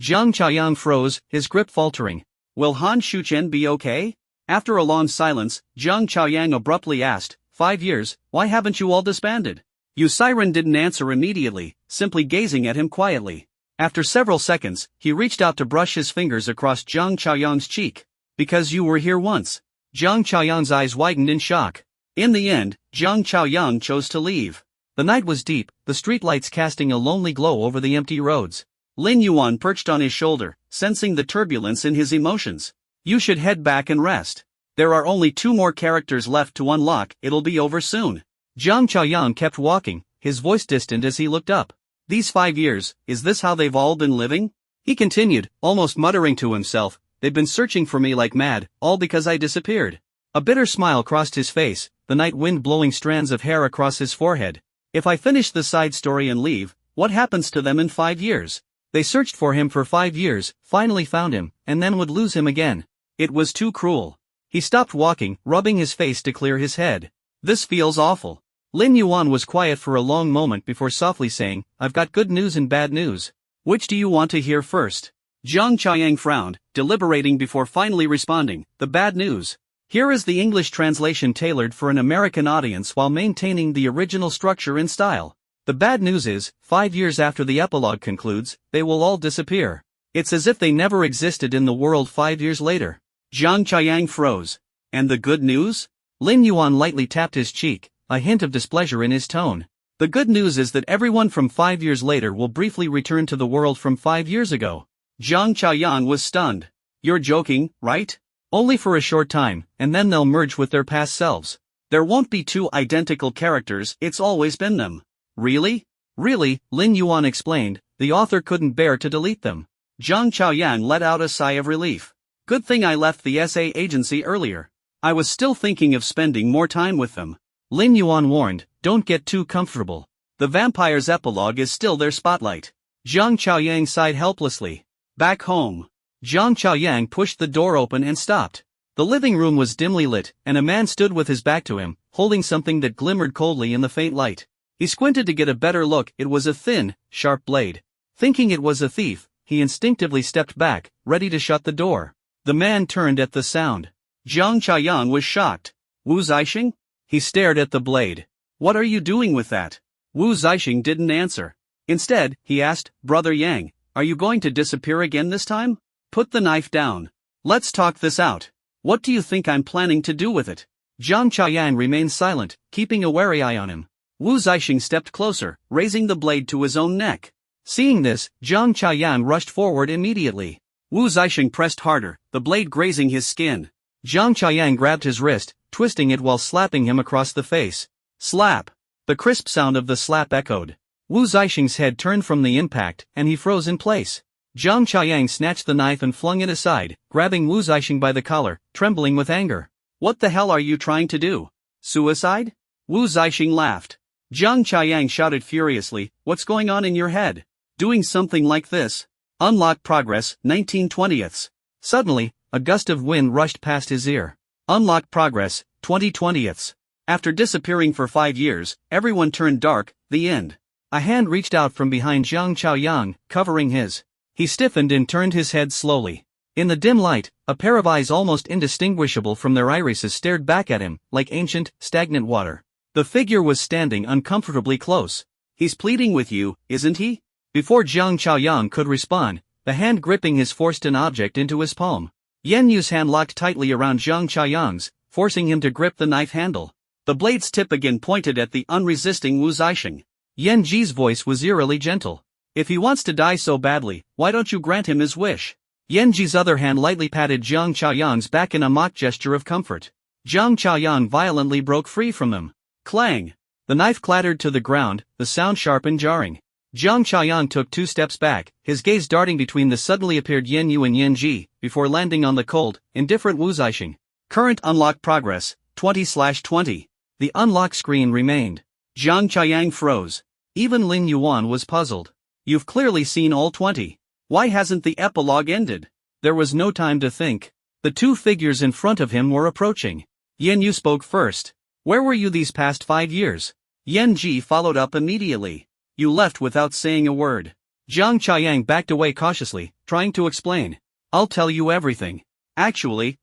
Jiang Chaoyang froze, his grip faltering. Will Han Shuchen be okay? After a long silence, Jiang Chaoyang abruptly asked, 5 years, why haven't you all disbanded? Yu Siren didn't answer immediately, simply gazing at him quietly. After several seconds, he reached out to brush his fingers across Jiang Chaoyang's cheek. Because you were here once. Jiang Chaoyang's eyes widened in shock. In the end, Jiang Chaoyang chose to leave. The night was deep, the streetlights casting a lonely glow over the empty roads. Lin Yuan perched on his shoulder, sensing the turbulence in his emotions. You should head back and rest. There are only 2 more characters left to unlock, it'll be over soon. Jiang Chaoyang kept walking, his voice distant as he looked up. These 5 years, is this how they've all been living? He continued, almost muttering to himself, they've been searching for me like mad, all because I disappeared. A bitter smile crossed his face, the night wind blowing strands of hair across his forehead. If I finish the side story and leave, what happens to them in 5 years? They searched for him for 5 years, finally found him, and then would lose him again. It was too cruel. He stopped walking, rubbing his face to clear his head. This feels awful. Lin Yuan was quiet for a long moment before softly saying, I've got good news and bad news. Which do you want to hear first? Jiang Chaoyang frowned, deliberating before finally responding, the bad news. Here is the English translation tailored for an American audience while maintaining the original structure and style. The bad news is, 5 years after the epilogue concludes, they will all disappear. It's as if they never existed in the world 5 years later. Jiang Chaoyang froze. And the good news? Lin Yuan lightly tapped his cheek, a hint of displeasure in his tone. The good news is that everyone from 5 years later will briefly return to the world from 5 years ago. Jiang Chaoyang was stunned. You're joking, right? Only for a short time, and then they'll merge with their past selves. There won't be 2 identical characters, it's always been them. Really? Really, Lin Yuan explained, the author couldn't bear to delete them. Jiang Chaoyang let out a sigh of relief. Good thing I left the SA agency earlier. I was still thinking of spending more time with them. Lin Yuan warned, don't get too comfortable. The vampire's epilogue is still their spotlight. Jiang Chaoyang sighed helplessly. Back home. Jiang Chaoyang pushed the door open and stopped. The living room was dimly lit, and a man stood with his back to him, holding something that glimmered coldly in the faint light. He squinted to get a better look, it was a thin, sharp blade. Thinking it was a thief, he instinctively stepped back, ready to shut the door. The man turned at the sound. Jiang Chaoyang was shocked. Wu Zixing? He stared at the blade. What are you doing with that? Wu Zixing didn't answer. Instead, he asked, Brother Yang, are you going to disappear again this time? Put the knife down. Let's talk this out. What do you think I'm planning to do with it? Jiang Chaoyang remained silent, keeping a wary eye on him. Wu Zixing stepped closer, raising the blade to his own neck. Seeing this, Jiang Chaoyang rushed forward immediately. Wu Zixing pressed harder, the blade grazing his skin. Jiang Chaoyang grabbed his wrist, twisting it while slapping him across the face. Slap! The crisp sound of the slap echoed. Wu Zixing's head turned from the impact, and he froze in place. Jiang Chaoyang snatched the knife and flung it aside, grabbing Wu Zixing by the collar, trembling with anger. What the hell are you trying to do? Suicide? Wu Zixing laughed. Jiang Chaoyang shouted furiously, what's going on in your head? Doing something like this? Unlock progress, 19/20ths. Suddenly, a gust of wind rushed past his ear. Unlock progress, 20/20ths. After disappearing for 5 years, everyone turned dark, the end. A hand reached out from behind Jiang Chaoyang, covering his. He stiffened and turned his head slowly. In the dim light, a pair of eyes almost indistinguishable from their irises stared back at him, like ancient, stagnant water. The figure was standing uncomfortably close. He's pleading with you, isn't he? Before Jiang Chaoyang could respond, the hand gripping his forced an object into his palm. Yan Yu's hand locked tightly around Jiang Chaoyang's, forcing him to grip the knife handle. The blade's tip again pointed at the unresisting Wu Zixing. Yan Ji's voice was eerily gentle. If he wants to die so badly, why don't you grant him his wish? Yan Ji's other hand lightly patted Jiang Chaoyang's back in a mock gesture of comfort. Jiang Chaoyang violently broke free from them. Clang! The knife clattered to the ground, the sound sharp and jarring. Jiang Chaoyang took 2 steps back, his gaze darting between the suddenly appeared Yan Yu and Yan Ji, before landing on the cold, indifferent Wu Zixing. Current unlock progress, 20/20. The unlock screen remained. Jiang Chaoyang froze. Even Lin Yuan was puzzled. You've clearly seen all 20. Why hasn't the epilogue ended? There was no time to think. The 2 figures in front of him were approaching. Yan Yu spoke first. Where were you these past 5 years? Yan Ji followed up immediately. You left without saying a word. Jiang Chaoyang backed away cautiously, trying to explain. I'll tell you everything. Actually,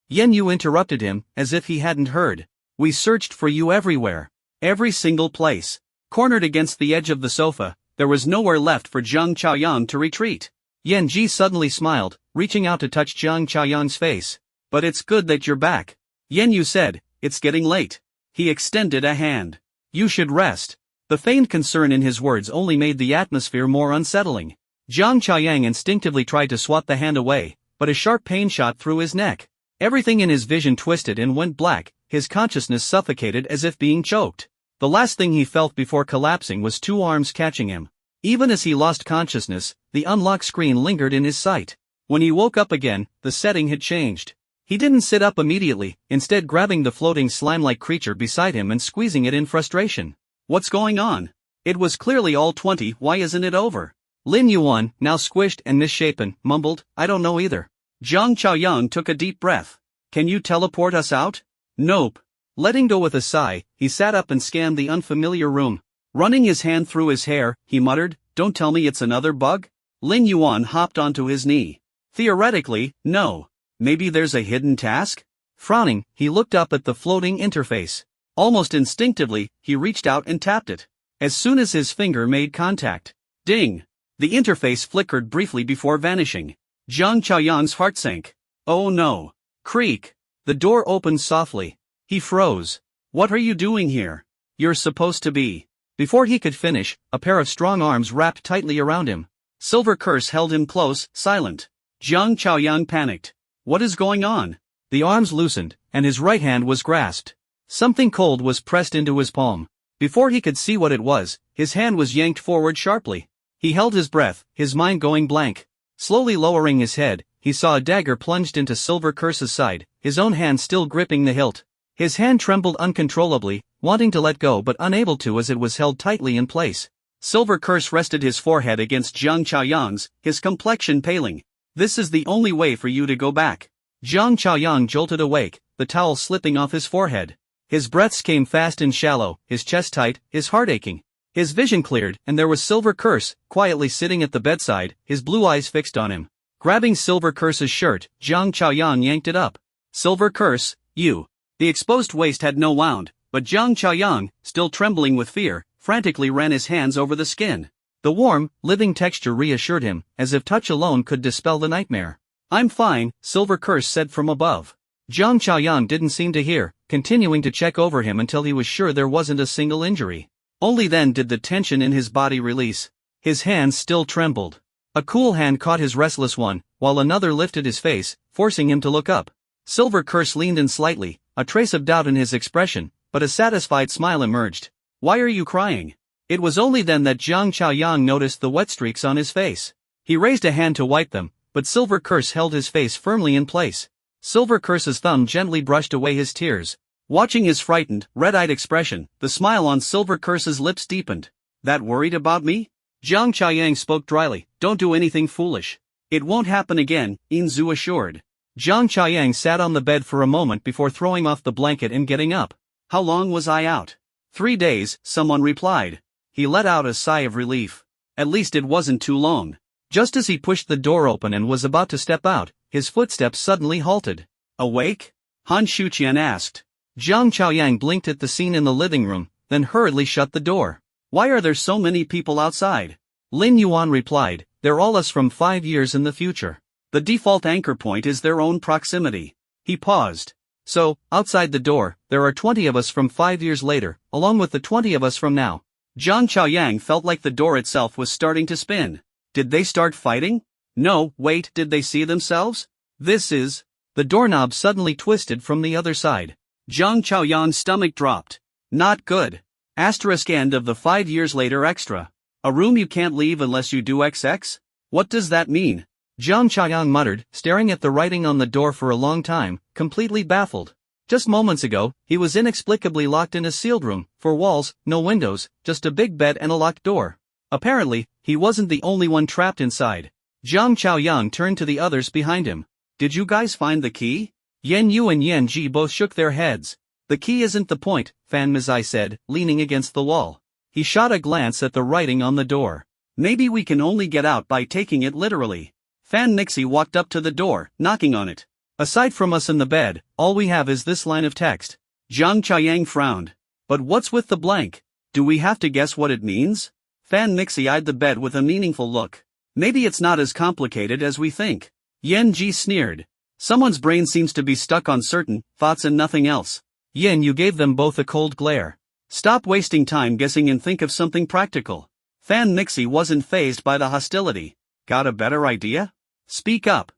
Yan Yu interrupted him, as if he hadn't heard. We searched for you everywhere. Every single place. Cornered against the edge of the sofa, there was nowhere left for Jiang Chaoyang to retreat. Yan Ji suddenly smiled, reaching out to touch Jiang Chaoyang's face. But it's good that you're back. Yan Yu said, it's getting late. He extended a hand. You should rest. The feigned concern in his words only made the atmosphere more unsettling. Jiang Chaoyang instinctively tried to swat the hand away, but a sharp pain shot through his neck. Everything in his vision twisted and went black, his consciousness suffocated as if being choked. The last thing he felt before collapsing was two arms catching him. Even as he lost consciousness, the unlocked screen lingered in his sight. When he woke up again, the setting had changed. He didn't sit up immediately, instead grabbing the floating slime-like creature beside him and squeezing it in frustration. What's going on? It was clearly all 20, why isn't it over? Lin Yuan, now squished and misshapen, mumbled, I don't know either. Jiang Chaoyang took a deep breath. Can you teleport us out? Nope. Letting go with a sigh, he sat up and scanned the unfamiliar room. Running his hand through his hair, he muttered, don't tell me it's another bug? Lin Yuan hopped onto his knee. Theoretically, no. Maybe there's a hidden task? Frowning, he looked up at the floating interface. Almost instinctively, he reached out and tapped it. As soon as his finger made contact. Ding! The interface flickered briefly before vanishing. Jiang Chaoyang's heart sank. Oh no! Creak! The door opened softly. He froze. What are you doing here? You're supposed to be. Before he could finish, a pair of strong arms wrapped tightly around him. Silver Curse held him close, silent. Jiang Chaoyang panicked. What is going on? The arms loosened, and his right hand was grasped. Something cold was pressed into his palm. Before he could see what it was, his hand was yanked forward sharply. He held his breath, his mind going blank. Slowly lowering his head, he saw a dagger plunged into Silver Curse's side, his own hand still gripping the hilt. His hand trembled uncontrollably, wanting to let go but unable to as it was held tightly in place. Silver Curse rested his forehead against Jiang Chaoyang's, his complexion paling. This is the only way for you to go back. Jiang Chaoyang jolted awake, the towel slipping off his forehead. His breaths came fast and shallow, his chest tight, his heart aching. His vision cleared, and there was Silver Curse, quietly sitting at the bedside, his blue eyes fixed on him. Grabbing Silver Curse's shirt, Jiang Chaoyang yanked it up. Silver Curse, you. The exposed waist had no wound, but Jiang Chaoyang, still trembling with fear, frantically ran his hands over the skin. The warm, living texture reassured him, as if touch alone could dispel the nightmare. I'm fine, Silver Curse said from above. Jiang Chaoyang didn't seem to hear, continuing to check over him until he was sure there wasn't a single injury. Only then did the tension in his body release. His hands still trembled. A cool hand caught his restless one, while another lifted his face, forcing him to look up. Silver Curse leaned in slightly, a trace of doubt in his expression, but a satisfied smile emerged. Why are you crying? It was only then that Jiang Chaoyang noticed the wet streaks on his face. He raised a hand to wipe them, but Silver Curse held his face firmly in place. Silver Curse's thumb gently brushed away his tears. Watching his frightened, red-eyed expression, the smile on Silver Curse's lips deepened. That worried about me? Jiang Chaoyang spoke dryly, don't do anything foolish. It won't happen again, Inzu assured. Jiang Chaoyang sat on the bed for a moment before throwing off the blanket and getting up. How long was I out? 3 days, someone replied. He let out a sigh of relief. At least it wasn't too long. Just as he pushed the door open and was about to step out, his footsteps suddenly halted. Awake? Han Shuqian asked. Jiang Chaoyang blinked at the scene in the living room, then hurriedly shut the door. Why are there so many people outside? Lin Yuan replied, they're all us from 5 years in the future. The default anchor point is their own proximity. He paused. So, outside the door, there are 20 of us from 5 years later, along with the 20 of us from now. Jiang Chaoyang felt like the door itself was starting to spin. Did they start fighting? No, wait, did they see themselves? This is... The doorknob suddenly twisted from the other side. Jiang Chaoyang's stomach dropped. Not good. Asterisk end of the 5 years later extra. A room you can't leave unless you do XX? What does that mean? Jiang Chaoyang muttered, staring at the writing on the door for a long time, completely baffled. Just moments ago, he was inexplicably locked in a sealed room, 4 walls, no windows, just a big bed and a locked door. Apparently, he wasn't the only one trapped inside. Jiang Chaoyang turned to the others behind him. Did you guys find the key? Yan Yu and Yan Ji both shook their heads. The key isn't the point, Fan Mizai said, leaning against the wall. He shot a glance at the writing on the door. Maybe we can only get out by taking it literally. Fan Nixie walked up to the door, knocking on it. Aside from us in the bed, all we have is this line of text. Jiang Chaoyang frowned. But what's with the blank? Do we have to guess what it means? Fan Nixie eyed the bed with a meaningful look. Maybe it's not as complicated as we think. Yen Ji sneered. Someone's brain seems to be stuck on certain thoughts and nothing else. Yen Yu gave them both a cold glare. Stop wasting time guessing and think of something practical. Fan Nixie wasn't fazed by the hostility. Got a better idea? Speak up.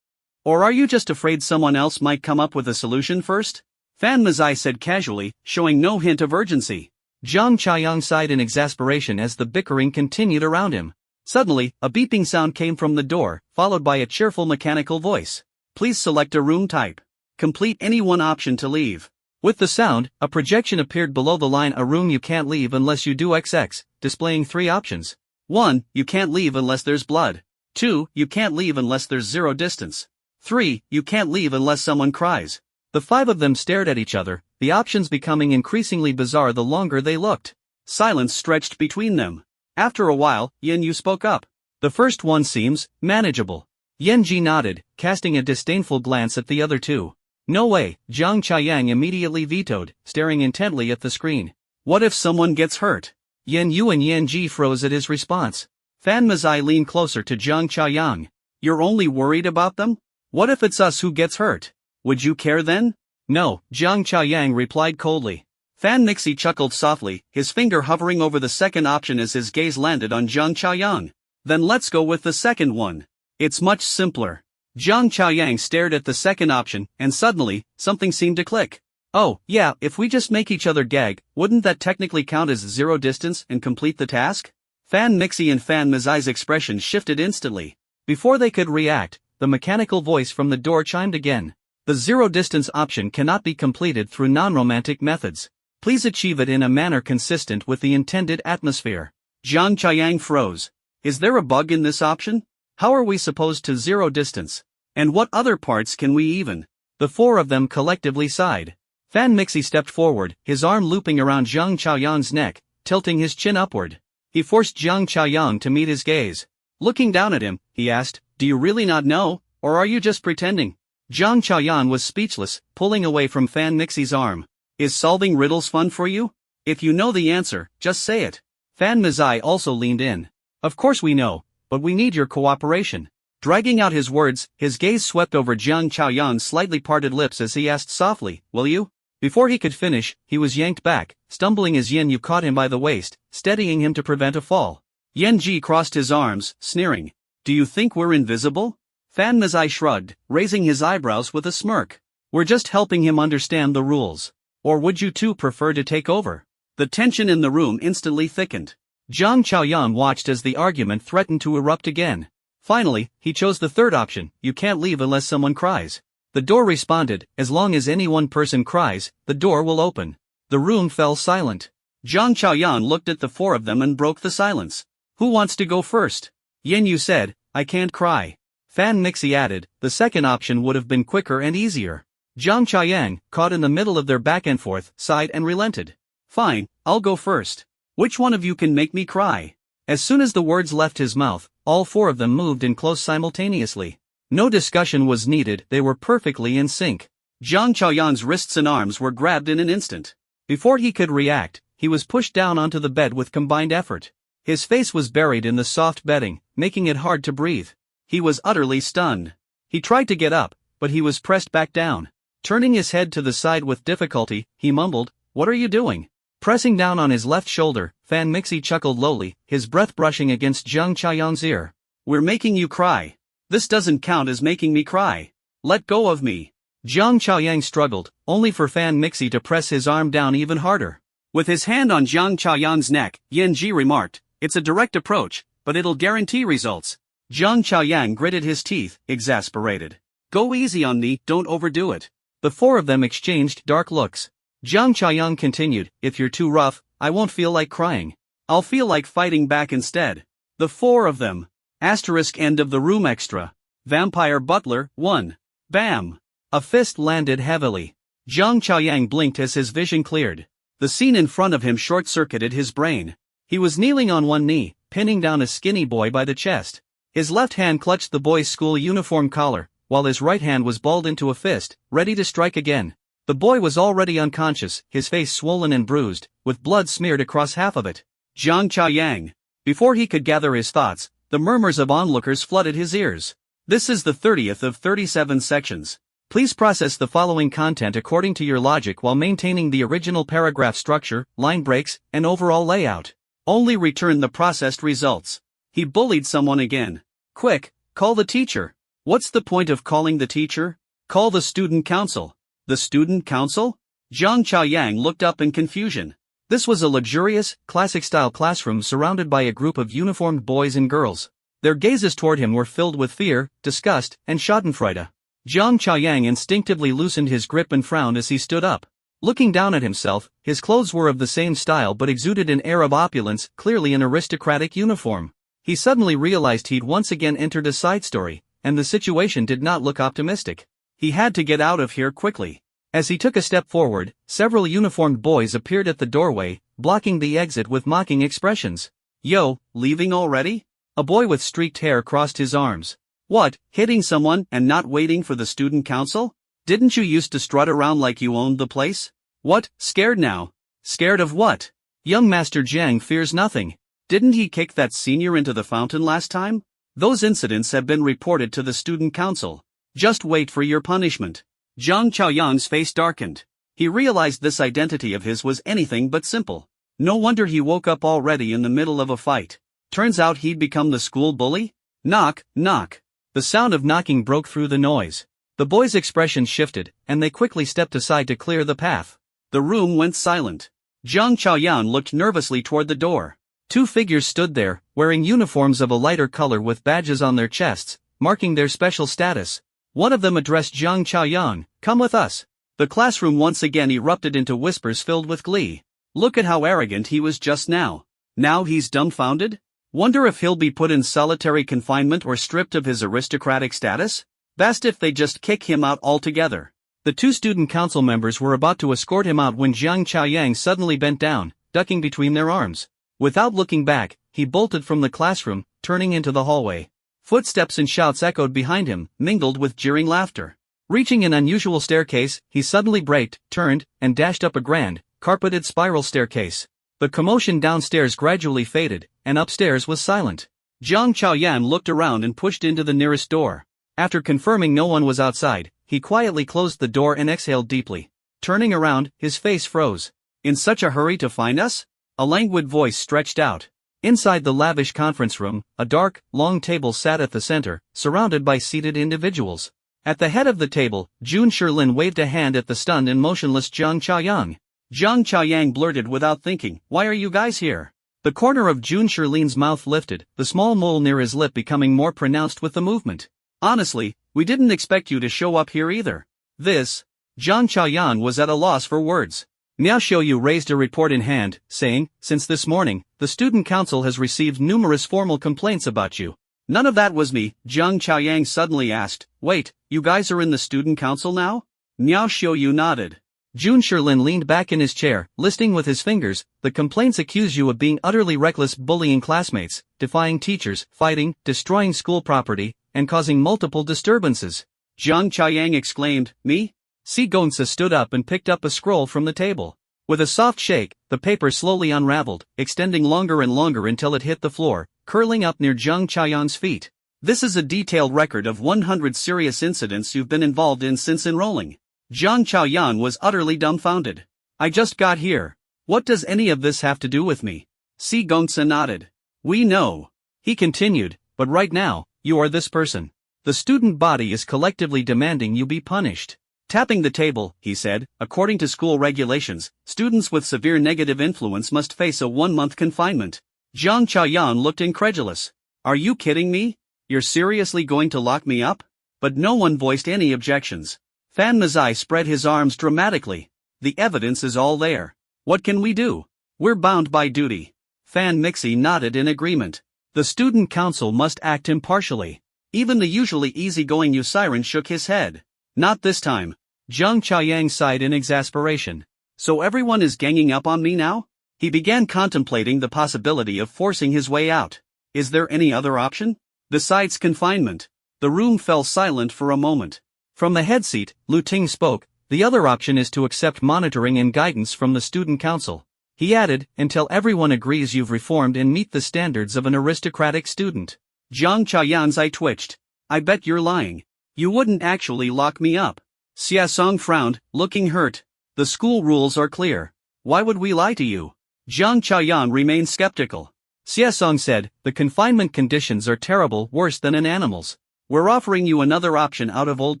Or are you just afraid someone else might come up with a solution first? Fan Mazai said casually, showing no hint of urgency. Jiang Chaoyang sighed in exasperation as the bickering continued around him. Suddenly, a beeping sound came from the door, followed by a cheerful mechanical voice. Please select a room type. Complete any one option to leave. With the sound, a projection appeared below the line "A room you can't leave unless you do XX, displaying 3 options. 1. You can't leave unless there's blood. 2. You can't leave unless there's zero distance. 3. You can't leave unless someone cries. The 5 of them stared at each other, the options becoming increasingly bizarre the longer they looked. Silence stretched between them. After a while, Yen Yu spoke up. The first one seems manageable. Yen Ji nodded, casting a disdainful glance at the other 2. No way, Jiang Chaoyang immediately vetoed, staring intently at the screen. What if someone gets hurt? Yen Yu and Yen Ji froze at his response. Fan Mazai leaned closer to Jiang Chaoyang. You're only worried about them? What if it's us who gets hurt? Would you care then? No, Jiang Chaoyang replied coldly. Fan Nixie chuckled softly, his finger hovering over the second option as his gaze landed on Jiang Chaoyang. Then let's go with the second one. It's much simpler. Jiang Chaoyang stared at the second option, and suddenly, something seemed to click. Oh, yeah, if we just make each other gag, wouldn't that technically count as zero distance and complete the task? Fan Nixie and Fan Mazai's expression shifted instantly. Before they could react, the mechanical voice from the door chimed again. The zero distance option cannot be completed through non-romantic methods. Please achieve it in a manner consistent with the intended atmosphere. Jiang Chaoyang froze. Is there a bug in this option? How are we supposed to zero distance? And what other parts can we even? The 4 of them collectively sighed. Fan Nixie stepped forward, his arm looping around Jiang Chaoyang's neck, tilting his chin upward. He forced Jiang Chaoyang to meet his gaze. Looking down at him, he asked, Do you really not know, or are you just pretending? Jiang Chaoyang was speechless, pulling away from Fan Nixie's arm. Is solving riddles fun for you? If you know the answer, just say it. Fan Mazai also leaned in. Of course we know, but we need your cooperation. Dragging out his words, his gaze swept over Jiang Chaoyang's slightly parted lips as he asked softly, Will you? Before he could finish, he was yanked back, stumbling as Yen Yu caught him by the waist, steadying him to prevent a fall. Yen Ji crossed his arms, sneering. Do you think we're invisible? Fan Mazai shrugged, raising his eyebrows with a smirk. We're just helping him understand the rules. Or would you two prefer to take over? The tension in the room instantly thickened. Jiang Chaoyang watched as the argument threatened to erupt again. Finally, he chose the third option, you can't leave unless someone cries. The door responded, as long as any one person cries, the door will open. The room fell silent. Jiang Chaoyang looked at the 4 of them and broke the silence. Who wants to go first? Yen Yu said, I can't cry. Fan Nixie added, the second option would have been quicker and easier. Jiang Chaoyang, caught in the middle of their back and forth, sighed and relented. Fine, I'll go first. Which one of you can make me cry? As soon as the words left his mouth, all 4 of them moved in close simultaneously. No discussion was needed, they were perfectly in sync. Jiang Chaoyang's wrists and arms were grabbed in an instant. Before he could react, he was pushed down onto the bed with combined effort. His face was buried in the soft bedding, making it hard to breathe. He was utterly stunned. He tried to get up, but he was pressed back down. Turning his head to the side with difficulty, he mumbled, What are you doing? Pressing down on his left shoulder, Fan Nixie chuckled lowly, his breath brushing against Jiang Chaoyang's ear. We're making you cry. This doesn't count as making me cry. Let go of me. Jiang Chaoyang struggled, only for Fan Nixie to press his arm down even harder. With his hand on Jiang Chaoyang's neck, Yen Ji remarked, It's a direct approach, but it'll guarantee results. Jiang Chaoyang gritted his teeth, exasperated. Go easy on me, don't overdo it. The 4 of them exchanged dark looks. Jiang Chaoyang continued, If you're too rough, I won't feel like crying. I'll feel like fighting back instead. The 4 of them. Asterisk end of the room extra. Vampire Butler, 1. Bam! A fist landed heavily. Jiang Chaoyang blinked as his vision cleared. The scene in front of him short-circuited his brain. He was kneeling on one knee, pinning down a skinny boy by the chest. His left hand clutched the boy's school uniform collar, while his right hand was balled into a fist, ready to strike again. The boy was already unconscious, his face swollen and bruised, with blood smeared across half of it. Jiang Chaoyang. Before he could gather his thoughts, the murmurs of onlookers flooded his ears. This is the 30th of 37 sections. Please process the following content according to your logic while maintaining the original paragraph structure, line breaks, and overall layout. Only return the processed results. He bullied someone again. Quick, call the teacher. What's the point of calling the teacher? Call the student council. The student council? Jiang Chaoyang looked up in confusion. This was a luxurious, classic-style classroom surrounded by a group of uniformed boys and girls. Their gazes toward him were filled with fear, disgust, and schadenfreude. Jiang Chaoyang instinctively loosened his grip and frowned as he stood up. Looking down at himself, his clothes were of the same style but exuded an air of opulence, clearly an aristocratic uniform. He suddenly realized he'd once again entered a side story, and the situation did not look optimistic. He had to get out of here quickly. As he took a step forward, several uniformed boys appeared at the doorway, blocking the exit with mocking expressions. Yo, leaving already? A boy with streaked hair crossed his arms. What, hitting someone and not waiting for the student council? Didn't you used to strut around like you owned the place? What, scared now? Scared of what? Young Master Jiang fears nothing. Didn't he kick that senior into the fountain last time? Those incidents have been reported to the student council. Just wait for your punishment. Jiang Chaoyang's face darkened. He realized this identity of his was anything but simple. No wonder he woke up already in the middle of a fight. Turns out he'd become the school bully? Knock, knock. The sound of knocking broke through the noise. The boys' expressions shifted, and they quickly stepped aside to clear the path. The room went silent. Jiang Chaoyang looked nervously toward the door. Two figures stood there, wearing uniforms of a lighter color with badges on their chests, marking their special status. One of them addressed Jiang Chaoyang, "Come with us." The classroom once again erupted into whispers filled with glee. Look at how arrogant he was just now. Now he's dumbfounded? Wonder if he'll be put in solitary confinement or stripped of his aristocratic status? Best if they just kick him out altogether. The two student council members were about to escort him out when Jiang Chaoyang suddenly bent down, ducking between their arms. Without looking back, he bolted from the classroom, turning into the hallway. Footsteps and shouts echoed behind him, mingled with jeering laughter. Reaching an unusual staircase, he suddenly braked, turned, and dashed up a grand, carpeted spiral staircase. The commotion downstairs gradually faded, and upstairs was silent. Jiang Chaoyang looked around and pushed into the nearest door. After confirming no one was outside, he quietly closed the door and exhaled deeply. Turning around, his face froze. In such a hurry to find us? A languid voice stretched out. Inside the lavish conference room, a dark, long table sat at the center, surrounded by seated individuals. At the head of the table, Jun Shilin waved a hand at the stunned and motionless Jiang Chaoyang. Jiang Chaoyang blurted without thinking, "Why are you guys here?" The corner of Jun Shilin's mouth lifted, the small mole near his lip becoming more pronounced with the movement. "Honestly, we didn't expect you to show up here either." Jiang Chaoyang was at a loss for words. Miao Xiuyu raised a report in hand, saying, "Since this morning, the student council has received numerous formal complaints about you." "None of that was me," Jiang Chaoyang suddenly asked. "Wait, you guys are in the student council now?" Miao Xiuyu nodded. Jun Shilin leaned back in his chair, listing with his fingers. "The complaints accuse you of being utterly reckless, bullying classmates, defying teachers, fighting, destroying school property, and causing multiple disturbances." Jiang Chaoyang exclaimed, "Me?" Si Gongsa stood up and picked up a scroll from the table. With a soft shake, the paper slowly unraveled, extending longer and longer until it hit the floor, curling up near Jiang Chaoyang's feet. "This is a detailed record of 100 serious incidents you've been involved in since enrolling." Jiang Chaoyang was utterly dumbfounded. "I just got here. What does any of this have to do with me?" Si Gongsa nodded. "We know," he continued, "but right now, you are this person. The student body is collectively demanding you be punished." Tapping the table, he said, "According to school regulations, students with severe negative influence must face a 1-month confinement." Jiang Chaoyang looked incredulous. "Are you kidding me? You're seriously going to lock me up?" But no one voiced any objections. Fan Mazai spread his arms dramatically. "The evidence is all there. What can we do? We're bound by duty." Fan Mixi nodded in agreement. "The student council must act impartially." Even the usually easygoing Usiren shook his head. "Not this time." Jiang Chaoyang sighed in exasperation. "So everyone is ganging up on me now?" He began contemplating the possibility of forcing his way out. Is there any other option? Besides confinement? The room fell silent for a moment. From the head seat, Lu Ting spoke. The other option is to accept monitoring and guidance from the student council. He added, until everyone agrees you've reformed and meet the standards of an aristocratic student. Jiang Chaoyang's eye twitched. I bet you're lying. You wouldn't actually lock me up. Xiasong frowned, looking hurt. The school rules are clear. Why would we lie to you? Jiang Chaoyang remained skeptical. Xiasong said, the confinement conditions are terrible, worse than in animals. We're offering you another option out of old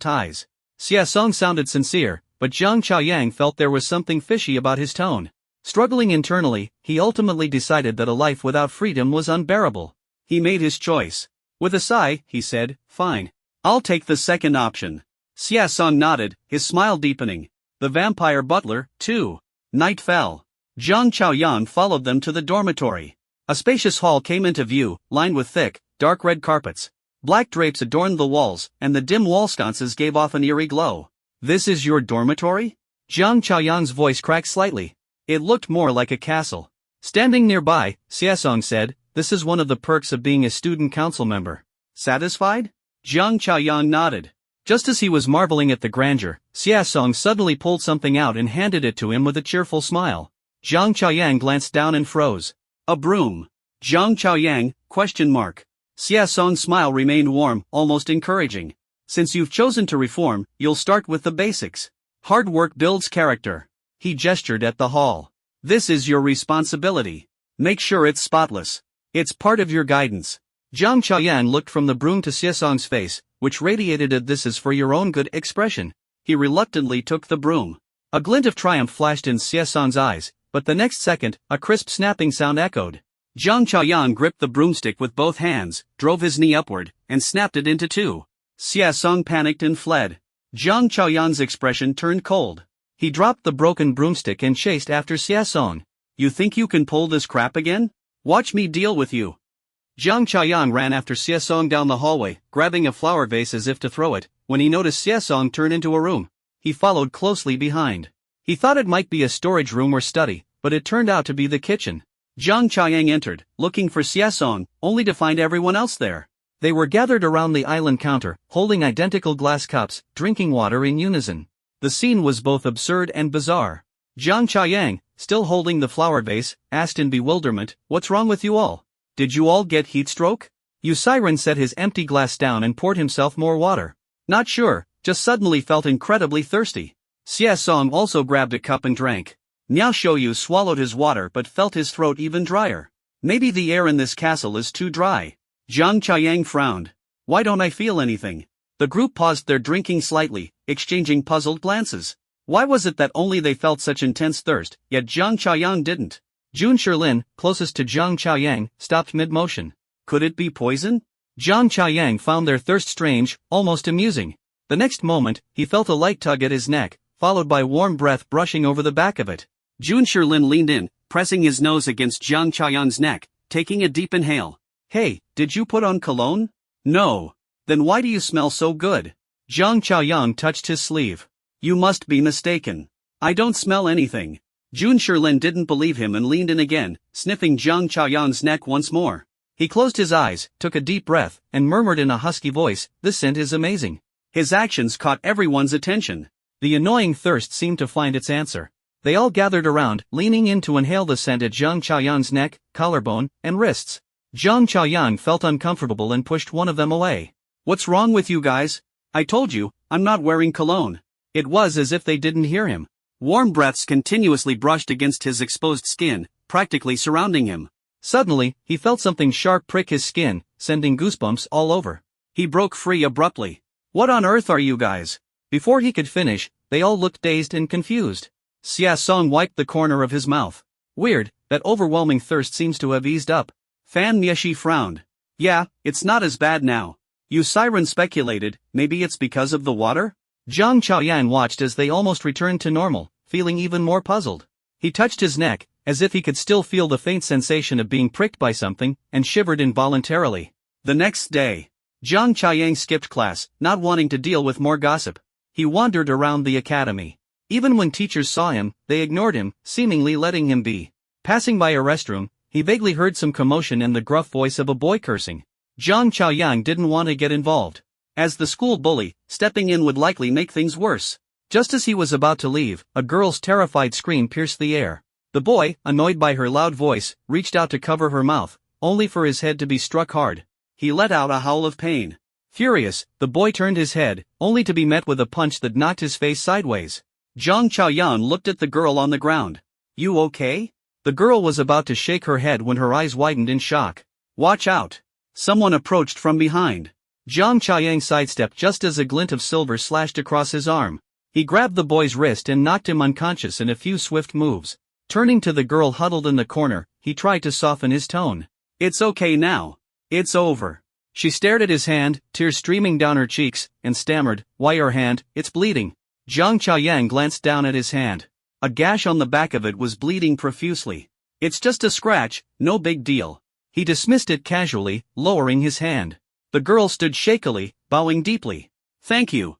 ties. Xiasong sounded sincere, but Jiang Chaoyang felt there was something fishy about his tone. Struggling internally, he ultimately decided that a life without freedom was unbearable. He made his choice. With a sigh, he said, fine. I'll take the second option. Xiasong nodded, his smile deepening. The vampire butler, too. Night fell. Jiang Chaoyang followed them to the dormitory. A spacious hall came into view, lined with thick, dark red carpets. Black drapes adorned the walls, and the dim wall sconces gave off an eerie glow. This is your dormitory? Jiang Chaoyang's voice cracked slightly. It looked more like a castle. Standing nearby, Xiasong said, this is one of the perks of being a student council member. Satisfied? Jiang Chaoyang nodded. Just as he was marveling at the grandeur, Xiasong suddenly pulled something out and handed it to him with a cheerful smile. Jiang Chaoyang glanced down and froze. A broom. Jiang Chaoyang, ? Xiasong's smile remained warm, almost encouraging. Since you've chosen to reform, you'll start with the basics. Hard work builds character. He gestured at the hall. This is your responsibility. Make sure it's spotless. It's part of your guidance. Jiang Chaoyang looked from the broom to Xiasong's face, which radiated a "this is for your own good" expression. He reluctantly took the broom. A glint of triumph flashed in Xiasong's eyes, but the next second, a crisp snapping sound echoed. Jiang Chaoyang gripped the broomstick with both hands, drove his knee upward, and snapped it into two. Xiasong panicked and fled. Jiang Chaoyang's expression turned cold. He dropped the broken broomstick and chased after Xiasong. You think you can pull this crap again? Watch me deal with you. Jiang Chaoyang ran after Xiasong down the hallway, grabbing a flower vase as if to throw it, when he noticed Xiasong turn into a room. He followed closely behind. He thought it might be a storage room or study, but it turned out to be the kitchen. Jiang Chaoyang entered, looking for Xiasong, only to find everyone else there. They were gathered around the island counter, holding identical glass cups, drinking water in unison. The scene was both absurd and bizarre. Jiang Chaoyang, still holding the flower vase, asked in bewilderment, "What's wrong with you all? Did you all get heat stroke?" Siren set his empty glass down and poured himself more water. "Not sure, just suddenly felt incredibly thirsty." Xiasong also grabbed a cup and drank. Niao Shouyu swallowed his water but felt his throat even drier. Maybe the air in this castle is too dry. Jiang Chaoyang frowned. "Why don't I feel anything?" The group paused their drinking slightly, exchanging puzzled glances. Why was it that only they felt such intense thirst, yet Jiang Chaoyang didn't? Jun Shilin, closest to Jiang Chaoyang, stopped mid-motion. Could it be poison? Jiang Chaoyang found their thirst strange, almost amusing. The next moment, he felt a light tug at his neck, followed by warm breath brushing over the back of it. Jun Shilin leaned in, pressing his nose against Jiang Chaoyang's neck, taking a deep inhale. "Hey, did you put on cologne?" "No." "Then why do you smell so good?" Jiang Chaoyang touched his sleeve. "You must be mistaken. I don't smell anything." Jun Shilin didn't believe him and leaned in again, sniffing Jiang Chaoyang's neck once more. He closed his eyes, took a deep breath, and murmured in a husky voice, "This scent is amazing." His actions caught everyone's attention. The annoying thirst seemed to find its answer. They all gathered around, leaning in to inhale the scent at Jiang Chaoyang's neck, collarbone, and wrists. Jiang Chaoyang felt uncomfortable and pushed one of them away. "What's wrong with you guys? I told you, I'm not wearing cologne." It was as if they didn't hear him. Warm breaths continuously brushed against his exposed skin, practically surrounding him. Suddenly, he felt something sharp prick his skin, sending goosebumps all over. He broke free abruptly. "What on earth are you guys?" Before he could finish, they all looked dazed and confused. Xiasong wiped the corner of his mouth. "Weird, that overwhelming thirst seems to have eased up." Fan Mieshi frowned. "Yeah, it's not as bad now." Siren speculated, maybe it's because of the water? Jiang Chaoyang watched as they almost returned to normal, feeling even more puzzled. He touched his neck, as if he could still feel the faint sensation of being pricked by something, and shivered involuntarily. The next day, Jiang Chaoyang skipped class, not wanting to deal with more gossip. He wandered around the academy. Even when teachers saw him, they ignored him, seemingly letting him be. Passing by a restroom, He vaguely heard some commotion and the gruff voice of a boy cursing. Jiang Chaoyang didn't want to get involved. As the school bully, stepping in would likely make things worse. Just as he was about to leave, a girl's terrified scream pierced the air. The boy, annoyed by her loud voice, reached out to cover her mouth, only for his head to be struck hard. He let out a howl of pain. Furious, the boy turned his head, only to be met with a punch that knocked his face sideways. Jiang Chaoyang looked at the girl on the ground. "You okay?" The girl was about to shake her head when her eyes widened in shock. "Watch out!" Someone approached from behind. Jiang Chaoyang sidestepped just as a glint of silver slashed across his arm. He grabbed the boy's wrist and knocked him unconscious in a few swift moves. Turning to the girl huddled in the corner, he tried to soften his tone. "It's okay now. It's over." She stared at his hand, tears streaming down her cheeks, and stammered, "Why your hand? It's bleeding." Jiang Chaoyang glanced down at his hand. A gash on the back of it was bleeding profusely. "It's just a scratch, no big deal." He dismissed it casually, lowering his hand. The girl stood shakily, bowing deeply. Thank you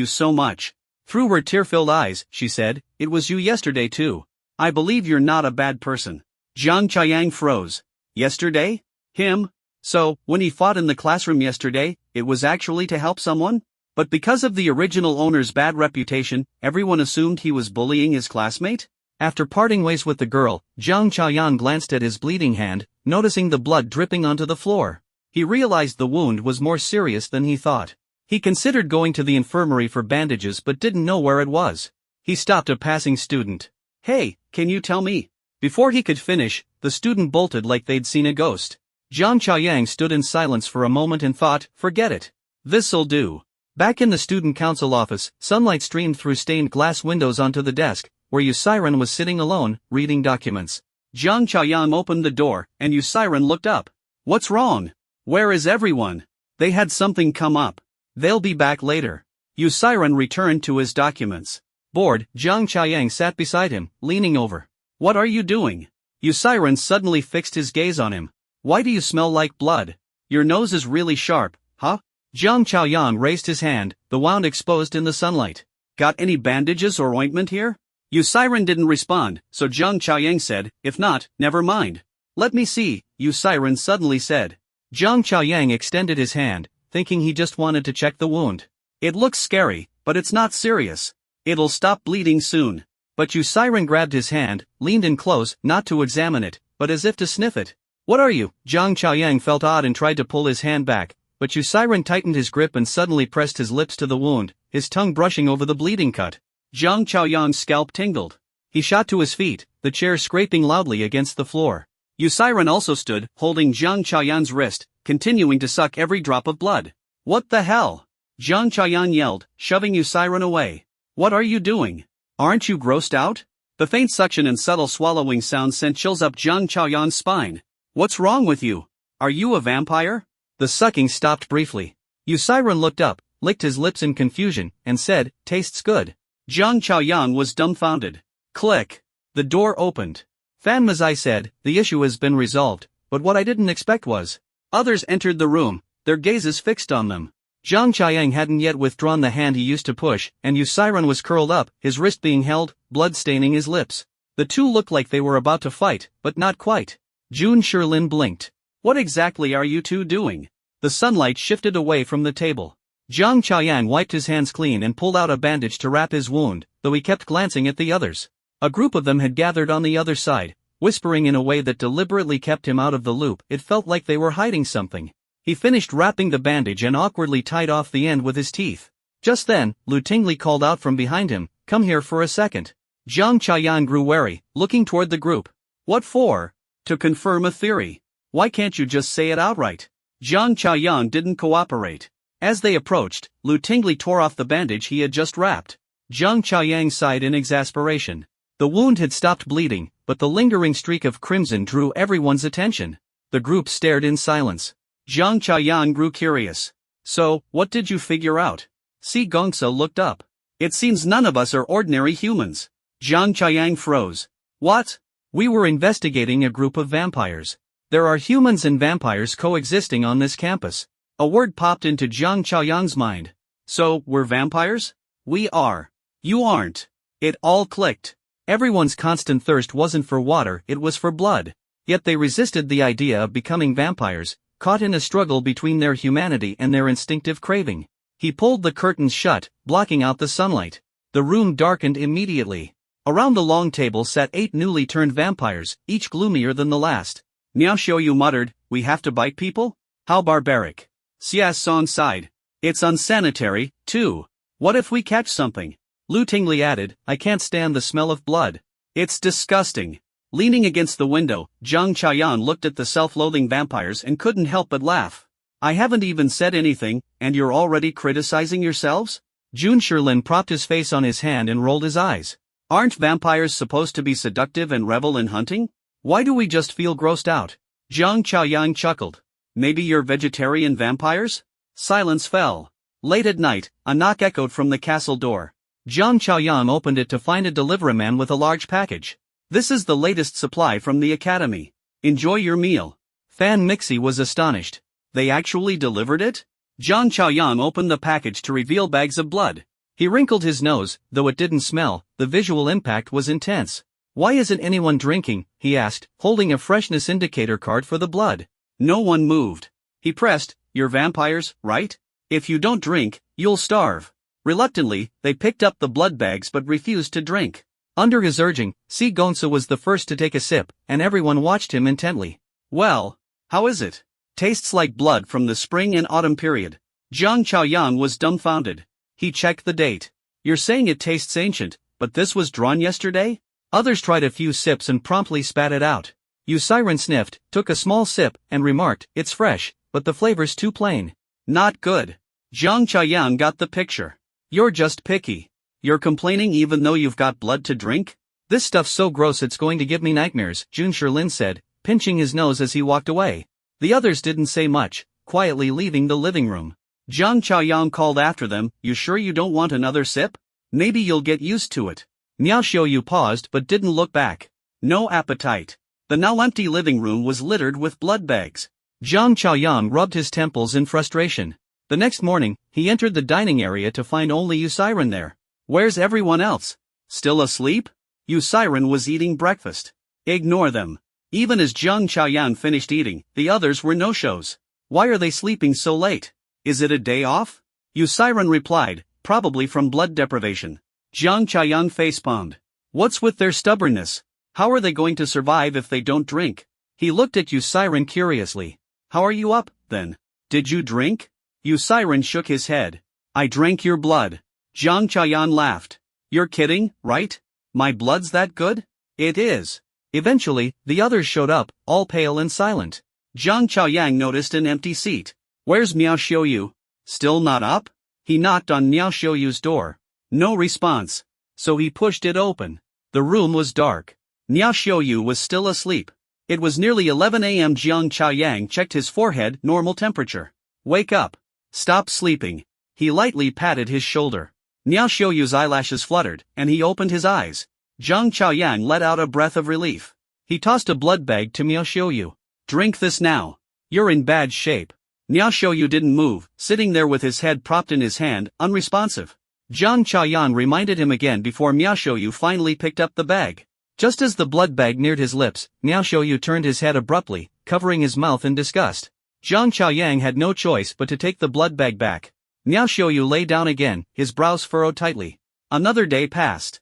so much." Through her tear-filled eyes, she said, "It was you yesterday too. I believe you're not a bad person." Jiang Chaoyang froze. Yesterday? Him? So, when he fought in the classroom yesterday, it was actually to help someone? But because of the original owner's bad reputation, everyone assumed he was bullying his classmate? After parting ways with the girl, Jiang Chaoyang glanced at his bleeding hand, noticing the blood dripping onto the floor. He realized the wound was more serious than he thought. He considered going to the infirmary for bandages but didn't know where it was. He stopped a passing student. "Hey, can you tell me?" Before he could finish, the student bolted like they'd seen a ghost. Jiang Chaoyang stood in silence for a moment and thought, forget it. This'll do. Back in the student council office, sunlight streamed through stained glass windows onto the desk, where Yusiren was sitting alone, reading documents. Jiang Chaoyang opened the door, and Yusiren looked up. "What's wrong? Where is everyone?" "They had something come up. They'll be back later." Yusiren returned to his documents. Bored, Jiang Chaoyang sat beside him, leaning over. "What are you doing?" Yusiren suddenly fixed his gaze on him. "Why do you smell like blood? Your nose is really sharp, huh?" Jiang Chaoyang raised his hand, the wound exposed in the sunlight. "Got any bandages or ointment here?" Yusiren didn't respond, so Jiang Chaoyang said, "If not, never mind." "Let me see," Yusiren suddenly said. Jiang Chaoyang extended his hand, thinking he just wanted to check the wound. "It looks scary, but it's not serious. It'll stop bleeding soon." But Yusiren grabbed his hand, leaned in close, not to examine it, but as if to sniff it. "What are you?" Jiang Chaoyang felt odd and tried to pull his hand back, but Yusiren tightened his grip and suddenly pressed his lips to the wound, his tongue brushing over the bleeding cut. Jiang Chaoyang's scalp tingled. He shot to his feet, the chair scraping loudly against the floor. Yusiren also stood, holding Jiang Chaoyang's wrist, continuing to suck every drop of blood. "What the hell?" Jiang Chaoyang yelled, shoving Yusiren away. "What are you doing? Aren't you grossed out?" The faint suction and subtle swallowing sound sent chills up Jiang Chaoyang's spine. "What's wrong with you? Are you a vampire?" The sucking stopped briefly. Yusiren looked up, licked his lips in confusion, and said, "Tastes good." Jiang Chaoyang was dumbfounded. Click. The door opened. Fan Mazai said, "The issue has been resolved, but what I didn't expect was..." Others entered the room, their gazes fixed on them. Jiang Chaoyang hadn't yet withdrawn the hand he used to push, and Yusiren was curled up, his wrist being held, blood staining his lips. The two looked like they were about to fight, but not quite. Jun Sherlin blinked. "What exactly are you two doing?" The sunlight shifted away from the table. Jiang Chaoyang wiped his hands clean and pulled out a bandage to wrap his wound, though he kept glancing at the others. A group of them had gathered on the other side, whispering in a way that deliberately kept him out of the loop. It felt like they were hiding something. He finished wrapping the bandage and awkwardly tied off the end with his teeth. Just then, Lu Tingli called out from behind him, "Come here for a second." Jiang Chaoyang grew wary, looking toward the group. "What for?" "To confirm a theory. Why can't you just say it outright?" Jiang Chaoyang didn't cooperate. As they approached, Lu Tingli tore off the bandage he had just wrapped. Jiang Chaoyang sighed in exasperation. The wound had stopped bleeding, but the lingering streak of crimson drew everyone's attention. The group stared in silence. Jiang Chaoyang grew curious. "So, what did you figure out?" Si Gongsa looked up. "It seems none of us are ordinary humans." Jiang Chaoyang froze. "What?" "We were investigating a group of vampires. There are humans and vampires coexisting on this campus." A word popped into Jiang Chaoyang's mind. "So, we're vampires?" "We are. You aren't." It all clicked. Everyone's constant thirst wasn't for water, it was for blood. Yet they resisted the idea of becoming vampires, caught in a struggle between their humanity and their instinctive craving. He pulled the curtains shut, blocking out the sunlight. The room darkened immediately. Around the long table sat 8 newly turned vampires, each gloomier than the last. Miao Xiaoyu muttered, "We have to bite people? How barbaric." Xia Song sighed. "It's unsanitary, too. What if we catch something?" Lu Tingli added, "I can't stand the smell of blood." "It's disgusting." Leaning against the window, Jiang Chaoyang looked at the self-loathing vampires and couldn't help but laugh. "I haven't even said anything, and you're already criticizing yourselves?" Jun Shilin propped his face on his hand and rolled his eyes. "Aren't vampires supposed to be seductive and revel in hunting? Why do we just feel grossed out?" Jiang Chaoyang chuckled. "Maybe you're vegetarian vampires?" Silence fell. Late at night, a knock echoed from the castle door. Jiang Chaoyang opened it to find a deliveryman with a large package. "This is the latest supply from the academy. Enjoy your meal." Fan Mixi was astonished. "They actually delivered it?" Jiang Chaoyang opened the package to reveal bags of blood. He wrinkled his nose. Though it didn't smell, the visual impact was intense. "Why isn't anyone drinking?" he asked, holding a freshness indicator card for the blood. No one moved. He pressed, "You're vampires, right? If you don't drink, you'll starve." Reluctantly, they picked up the blood bags but refused to drink. Under his urging, Si Gonsa was the first to take a sip, and everyone watched him intently. "Well, how is it? Tastes like blood from the spring and autumn period." Jiang Chaoyang was dumbfounded. He checked the date. "You're saying it tastes ancient, but this was drawn yesterday?" Others tried a few sips and promptly spat it out. Yu Siren sniffed, took a small sip, and remarked, "It's fresh, but the flavor's too plain." "Not good." Jiang Chaoyang got the picture. "You're just picky. You're complaining even though you've got blood to drink?" "This stuff's so gross it's going to give me nightmares," Jun Shilin said, pinching his nose as he walked away. The others didn't say much, quietly leaving the living room. Jiang Chaoyang called after them, "You sure you don't want another sip? Maybe you'll get used to it." Miao Xiaoyu paused but didn't look back. No appetite. The now empty living room was littered with blood bags. Jiang Chaoyang rubbed his temples in frustration. The next morning, he entered the dining area to find only Yu Siren there. "Where's everyone else? Still asleep?" Yu Siren was eating breakfast. "Ignore them." Even as Jiang Chaoyang finished eating, the others were no-shows. "Why are they sleeping so late? Is it a day off?" Yu Siren replied, "Probably from blood deprivation." Jiang Chaoyang facepalmed. "What's with their stubbornness? How are they going to survive if they don't drink?" He looked at Yu Siren curiously. "How are you up, then? Did you drink?" Yu Siren shook his head. "I drank your blood." Jiang Chaoyang laughed. "You're kidding, right? My blood's that good?" "It is." Eventually, the others showed up, all pale and silent. Jiang Chaoyang noticed an empty seat. "Where's Miao Xiaoyu? Still not up?" He knocked on Miao Xiaoyu's door. No response. So he pushed it open. The room was dark. Miao Xiaoyu was still asleep. It was nearly 11 a.m. Jiang Chaoyang checked his forehead, normal temperature. "Wake up. Stop sleeping." He lightly patted his shoulder. Miao Xiaoyu's eyelashes fluttered, and he opened his eyes. Jiang Chaoyang let out a breath of relief. He tossed a blood bag to Miao Xiaoyu. "Drink this now. You're in bad shape." Miao Xiaoyu didn't move, sitting there with his head propped in his hand, unresponsive. Jiang Chaoyang reminded him again before Miao Xiaoyu finally picked up the bag. Just as the blood bag neared his lips, Miao Xiaoyu turned his head abruptly, covering his mouth in disgust. Jiang Chaoyang had no choice but to take the blood bag back. Miao Xiaoyu lay down again, his brows furrowed tightly. Another day passed.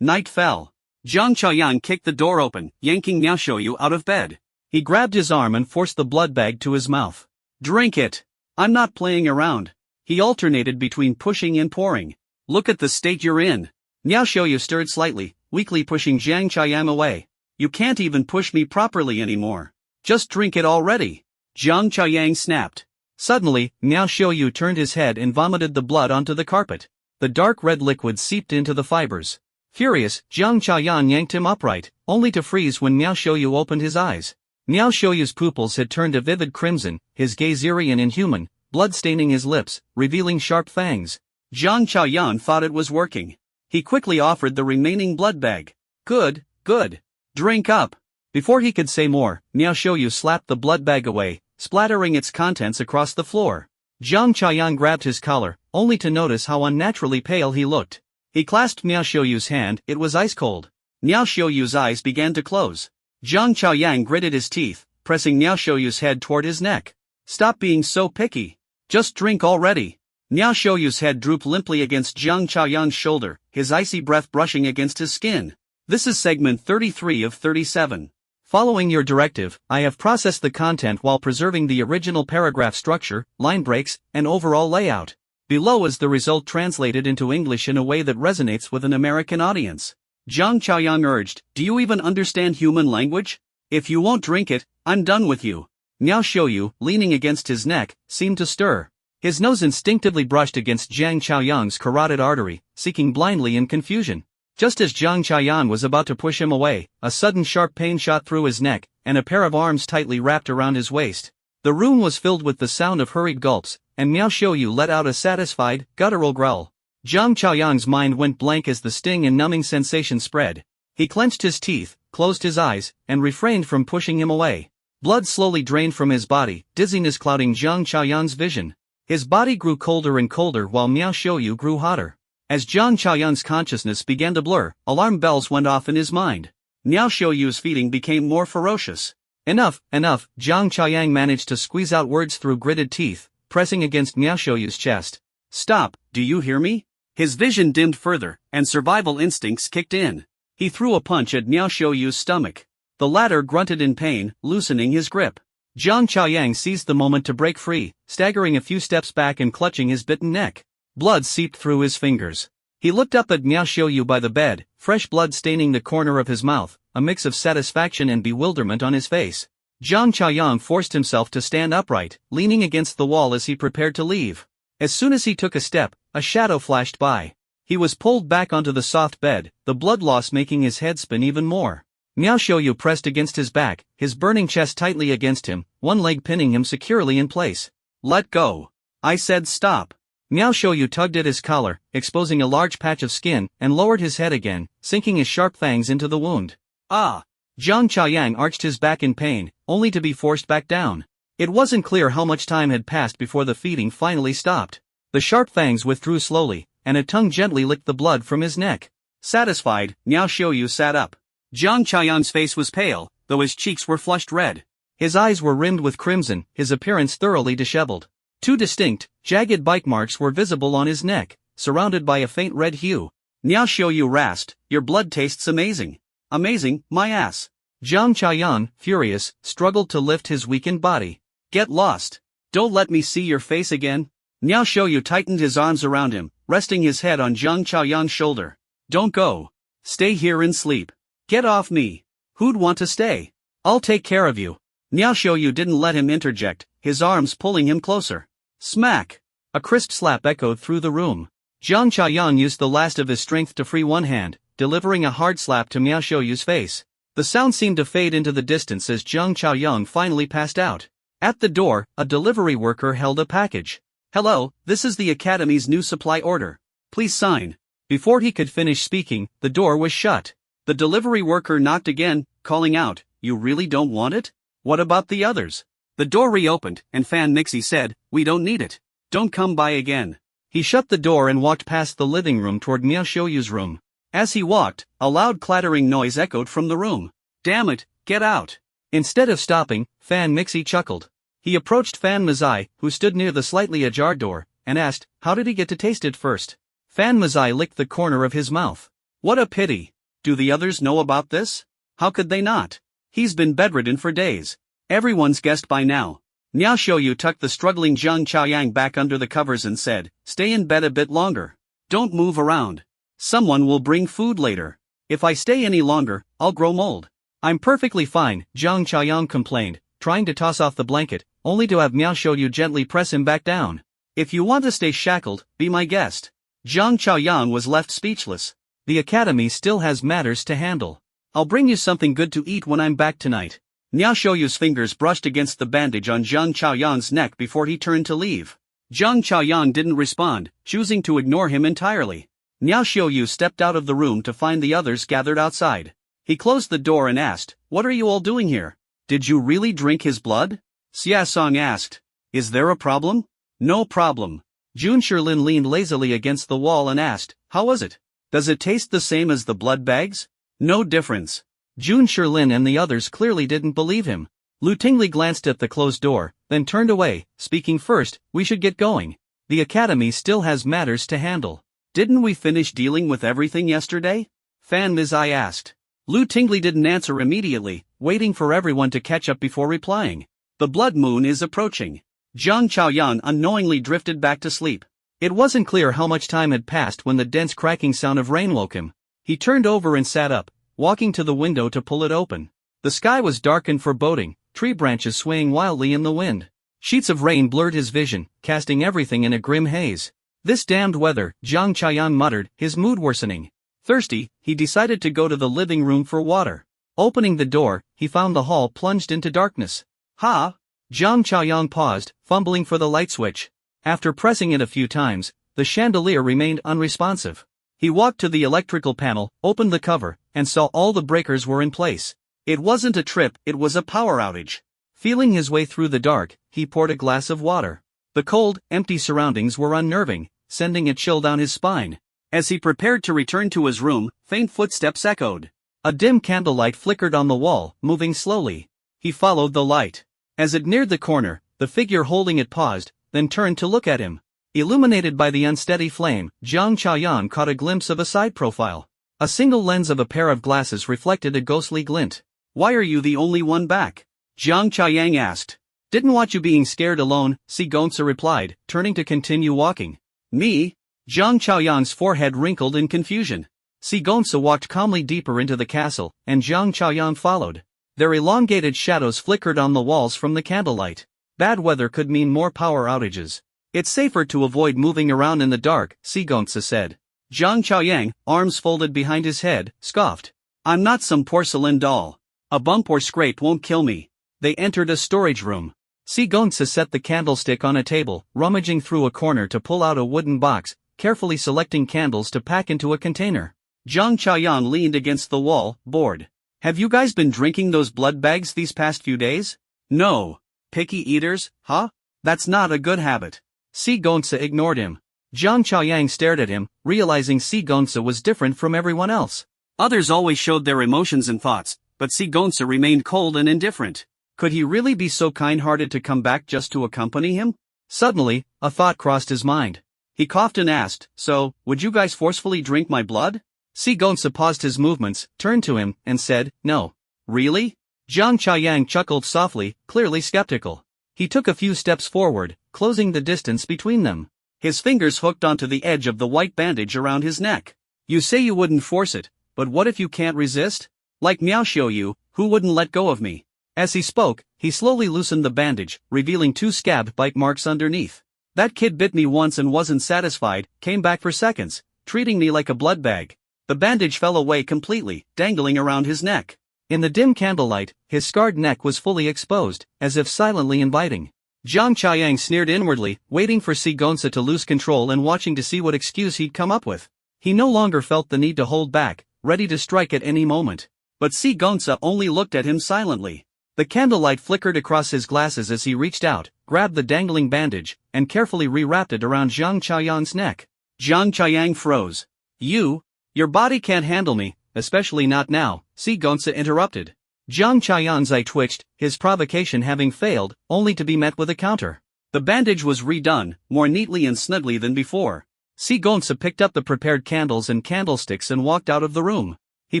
Night fell. Jiang Chaoyang kicked the door open, yanking Miao Xiaoyu out of bed. He grabbed his arm and forced the blood bag to his mouth. "Drink it. I'm not playing around." He alternated between pushing and pouring. "Look at the state you're in." Miao Xiaoyu stirred slightly, weakly pushing Jiang Chaoyang away. "You can't even push me properly anymore. Just drink it already." Jiang Chaoyang snapped. Suddenly, Miao Xiaoyu turned his head and vomited the blood onto the carpet. The dark red liquid seeped into the fibers. Furious, Jiang Chaoyang yanked him upright, only to freeze when Miao Xiaoyu opened his eyes. Miao Xiaoyu's pupils had turned a vivid crimson, his gaze eerie and inhuman, blood staining his lips, revealing sharp fangs. Jiang Chaoyang thought it was working. He quickly offered the remaining blood bag. Good, good. Drink up." Before he could say more, Miao Xiaoyu slapped the blood bag away, splattering its contents across the floor. Jiang Chaoyang grabbed his collar, only to notice how unnaturally pale he looked. He clasped Miao Xiaoyu's hand, it was ice cold. Miao Xiaoyu's eyes began to close. Jiang Chaoyang gritted his teeth, pressing Miao Shouyu's head toward his neck. Stop being so picky. Just drink already. Miao Shouyu's head drooped limply against Jiang Chaoyang's shoulder, his icy breath brushing against his skin. This is segment 33 of 37. Following your directive, I have processed the content while preserving the original paragraph structure, line breaks, and overall layout. Below is the result translated into English in a way that resonates with an American audience. Jiang Chaoyang urged, do you even understand human language? If you won't drink it, I'm done with you. Miao Shoyu, leaning against his neck, seemed to stir. His nose instinctively brushed against Jiang Chaoyang's carotid artery, seeking blindly in confusion. Just as Jiang Chaoyang was about to push him away, a sudden sharp pain shot through his neck, and a pair of arms tightly wrapped around his waist. The room was filled with the sound of hurried gulps, and Miao Shoyu let out a satisfied, guttural growl. Jiang Chaoyang's mind went blank as the sting and numbing sensation spread. He clenched his teeth, closed his eyes, and refrained from pushing him away. Blood slowly drained from his body, dizziness clouding Jiang Chaoyang's vision. His body grew colder and colder while Miao Shoyu grew hotter. As Jiang Chaoyang's consciousness began to blur, alarm bells went off in his mind. Miao Shoyu's feeding became more ferocious. Enough, enough, Jiang Chaoyang managed to squeeze out words through gritted teeth, pressing against Miao Shoyu's chest. Stop, do you hear me? His vision dimmed further, and survival instincts kicked in. He threw a punch at Miao Shoyu's stomach. The latter grunted in pain, loosening his grip. Jiang Chaoyang seized the moment to break free, staggering a few steps back and clutching his bitten neck. Blood seeped through his fingers. He looked up at Miao Shoyu by the bed, fresh blood staining the corner of his mouth, a mix of satisfaction and bewilderment on his face. Jiang Chaoyang forced himself to stand upright, leaning against the wall as he prepared to leave. As soon as he took a step, a shadow flashed by. He was pulled back onto the soft bed, the blood loss making his head spin even more. Miao Shoyu pressed against his back, his burning chest tightly against him, one leg pinning him securely in place. Let go. I said stop. Miao Shoyu tugged at his collar, exposing a large patch of skin, and lowered his head again, sinking his sharp fangs into the wound. Ah! Jiang Chaoyang arched his back in pain, only to be forced back down. It wasn't clear how much time had passed before the feeding finally stopped. The sharp fangs withdrew slowly, and a tongue gently licked the blood from his neck. Satisfied, Miao Shoyu sat up. Jiang Chaoyang's face was pale, though his cheeks were flushed red. His eyes were rimmed with crimson, his appearance thoroughly disheveled. Two distinct, jagged bite marks were visible on his neck, surrounded by a faint red hue. Miao Shoyu rasped, your blood tastes amazing. Amazing, my ass. Jiang Chaoyang, furious, struggled to lift his weakened body. Get lost. Don't let me see your face again. Miao Shoyu tightened his arms around him, resting his head on Jiang Chaoyang's shoulder. Don't go. Stay here and sleep. Get off me. Who'd want to stay? I'll take care of you. Miao Shoyu didn't let him interject, his arms pulling him closer. Smack! A crisp slap echoed through the room. Jiang Chaoyang used the last of his strength to free one hand, delivering a hard slap to Miao Shoyu's face. The sound seemed to fade into the distance as Jiang Chaoyang finally passed out. At the door, a delivery worker held a package. Hello, this is the Academy's new supply order. Please sign. Before he could finish speaking, the door was shut. The delivery worker knocked again, calling out, you really don't want it? What about the others? The door reopened, and Fan Mixie said, we don't need it. Don't come by again. He shut the door and walked past the living room toward Miao Shoyu's room. As he walked, a loud clattering noise echoed from the room. Damn it, get out. Instead of stopping, Fan Mixie chuckled. He approached Fan Mazai, who stood near the slightly ajar door, and asked, how did he get to taste it first? Fan Mazai licked the corner of his mouth. What a pity. Do the others know about this? How could they not? He's been bedridden for days. Everyone's guessed by now. Miao Shoyu tucked the struggling Jiang Chaoyang back under the covers and said, stay in bed a bit longer. Don't move around. Someone will bring food later. If I stay any longer, I'll grow mold. I'm perfectly fine, Jiang Chaoyang complained, trying to toss off the blanket, only to have Miao Shoyu gently press him back down. If you want to stay shackled, be my guest. Jiang Chaoyang was left speechless. The Academy still has matters to handle. I'll bring you something good to eat when I'm back tonight. Miao Shoyu's fingers brushed against the bandage on Jiang Chaoyang's neck before he turned to leave. Jiang Chaoyang didn't respond, choosing to ignore him entirely. Miao Shoyu stepped out of the room to find the others gathered outside. He closed the door and asked, what are you all doing here? Did you really drink his blood? Xia Song asked. Is there a problem? No problem. Jun Sherlin leaned lazily against the wall and asked, how was it? Does it taste the same as the blood bags? No difference. Jun Sherlin and the others clearly didn't believe him. Lu Tingley glanced at the closed door, then turned away, speaking first, we should get going. The academy still has matters to handle. Didn't we finish dealing with everything yesterday? Fan Mizai asked. Lu Tingley didn't answer immediately, waiting for everyone to catch up before replying. The blood moon is approaching. Jiang Chaoyang unknowingly drifted back to sleep. It wasn't clear how much time had passed when the dense cracking sound of rain woke him. He turned over and sat up, walking to the window to pull it open. The sky was dark and foreboding, tree branches swaying wildly in the wind. Sheets of rain blurred his vision, casting everything in a grim haze. This damned weather, Jiang Chaoyang muttered, his mood worsening. Thirsty, he decided to go to the living room for water. Opening the door, he found the hall plunged into darkness. Ha! Jiang Chaoyang paused, fumbling for the light switch. After pressing it a few times, the chandelier remained unresponsive. He walked to the electrical panel, opened the cover, and saw all the breakers were in place. It wasn't a trip, it was a power outage. Feeling his way through the dark, he poured a glass of water. The cold, empty surroundings were unnerving, sending a chill down his spine. As he prepared to return to his room, faint footsteps echoed. A dim candlelight flickered on the wall, moving slowly. He followed the light. As it neared the corner, the figure holding it paused, then turned to look at him. Illuminated by the unsteady flame, Jiang Chaoyang caught a glimpse of a side profile. A single lens of a pair of glasses reflected a ghostly glint. Why are you the only one back? Jiang Chaoyang asked. Didn't want you being scared alone, Gonsa replied, turning to continue walking. Me? Jiang Chaoyang's forehead wrinkled in confusion. Gonsa walked calmly deeper into the castle, and Jiang Chaoyang followed. Their elongated shadows flickered on the walls from the candlelight. Bad weather could mean more power outages. It's safer to avoid moving around in the dark, Gonsa said. Jiang Chaoyang, arms folded behind his head, scoffed. I'm not some porcelain doll. A bump or scrape won't kill me. They entered a storage room. Gonsa set the candlestick on a table, rummaging through a corner to pull out a wooden box, carefully selecting candles to pack into a container. Jiang Chaoyang leaned against the wall, bored. Have you guys been drinking those blood bags these past few days? No. Picky eaters, huh? That's not a good habit. Gonsa ignored him. Jiang Chaoyang stared at him, realizing Gonsa was different from everyone else. Others always showed their emotions and thoughts, but Gonsa remained cold and indifferent. Could he really be so kind-hearted to come back just to accompany him? Suddenly, a thought crossed his mind. He coughed and asked, so, would you guys forcefully drink my blood? Gonsa paused his movements, turned to him, and said, no. Really? Jiang Chaoyang chuckled softly, clearly skeptical. He took a few steps forward, closing the distance between them. His fingers hooked onto the edge of the white bandage around his neck. You say you wouldn't force it, but what if you can't resist? Like Miao Xiuyu, who wouldn't let go of me? As he spoke, he slowly loosened the bandage, revealing 2 scab bite marks underneath. That kid bit me once and wasn't satisfied, came back for seconds, treating me like a blood bag. The bandage fell away completely, dangling around his neck. In the dim candlelight, his scarred neck was fully exposed, as if silently inviting. Jiang Chaoyang sneered inwardly, waiting for Gonsa to lose control and watching to see what excuse he'd come up with. He no longer felt the need to hold back, ready to strike at any moment. But Gonsa only looked at him silently. The candlelight flickered across his glasses as he reached out, grabbed the dangling bandage, and carefully rewrapped it around Jiang Chaoyang's neck. Jiang Chaoyang froze. Your body can't handle me, especially not now, Gonsa interrupted. Jiang Chaoyang's eye twitched, his provocation having failed, only to be met with a counter. The bandage was redone, more neatly and snugly than before. Gonsa picked up the prepared candles and candlesticks and walked out of the room. He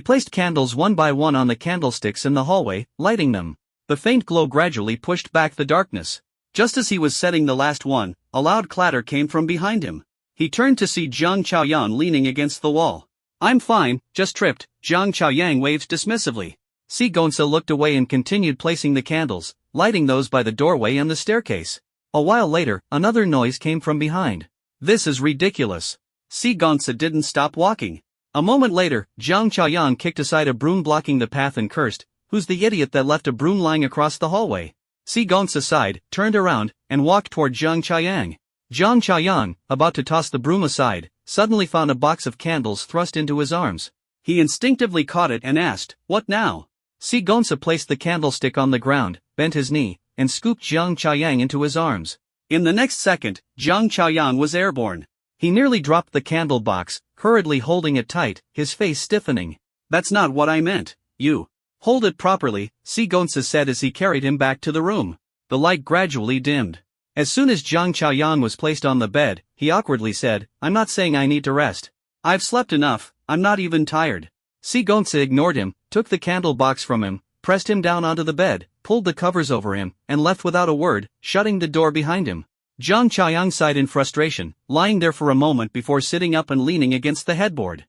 placed candles one by one on the candlesticks in the hallway, lighting them. The faint glow gradually pushed back the darkness. Just as he was setting the last one, a loud clatter came from behind him. He turned to see Jiang Chaoyang leaning against the wall. I'm fine, just tripped, Jiang Chaoyang waved dismissively. Gonsa looked away and continued placing the candles, lighting those by the doorway and the staircase. A while later, another noise came from behind. This is ridiculous. Gonsa didn't stop walking. A moment later, Jiang Chaoyang kicked aside a broom blocking the path and cursed, who's the idiot that left a broom lying across the hallway? Gonsa sighed, turned around, and walked toward Jiang Chaoyang. Jiang Chaoyang, about to toss the broom aside, suddenly found a box of candles thrust into his arms. He instinctively caught it and asked, what now? Gonsa placed the candlestick on the ground, bent his knee, and scooped Jiang Chaoyang into his arms. In the next second, Jiang Chaoyang was airborne. He nearly dropped the candle box, hurriedly holding it tight, his face stiffening. That's not what I meant, you. Hold it properly, Si Gonsa said as he carried him back to the room. The light gradually dimmed. As soon as Jiang Chaoyang was placed on the bed, he awkwardly said, I'm not saying I need to rest. I've slept enough, I'm not even tired. Si Gonsa ignored him, took the candle box from him, pressed him down onto the bed, pulled the covers over him, and left without a word, shutting the door behind him. Jiang Chaoyang sighed in frustration, lying there for a moment before sitting up and leaning against the headboard.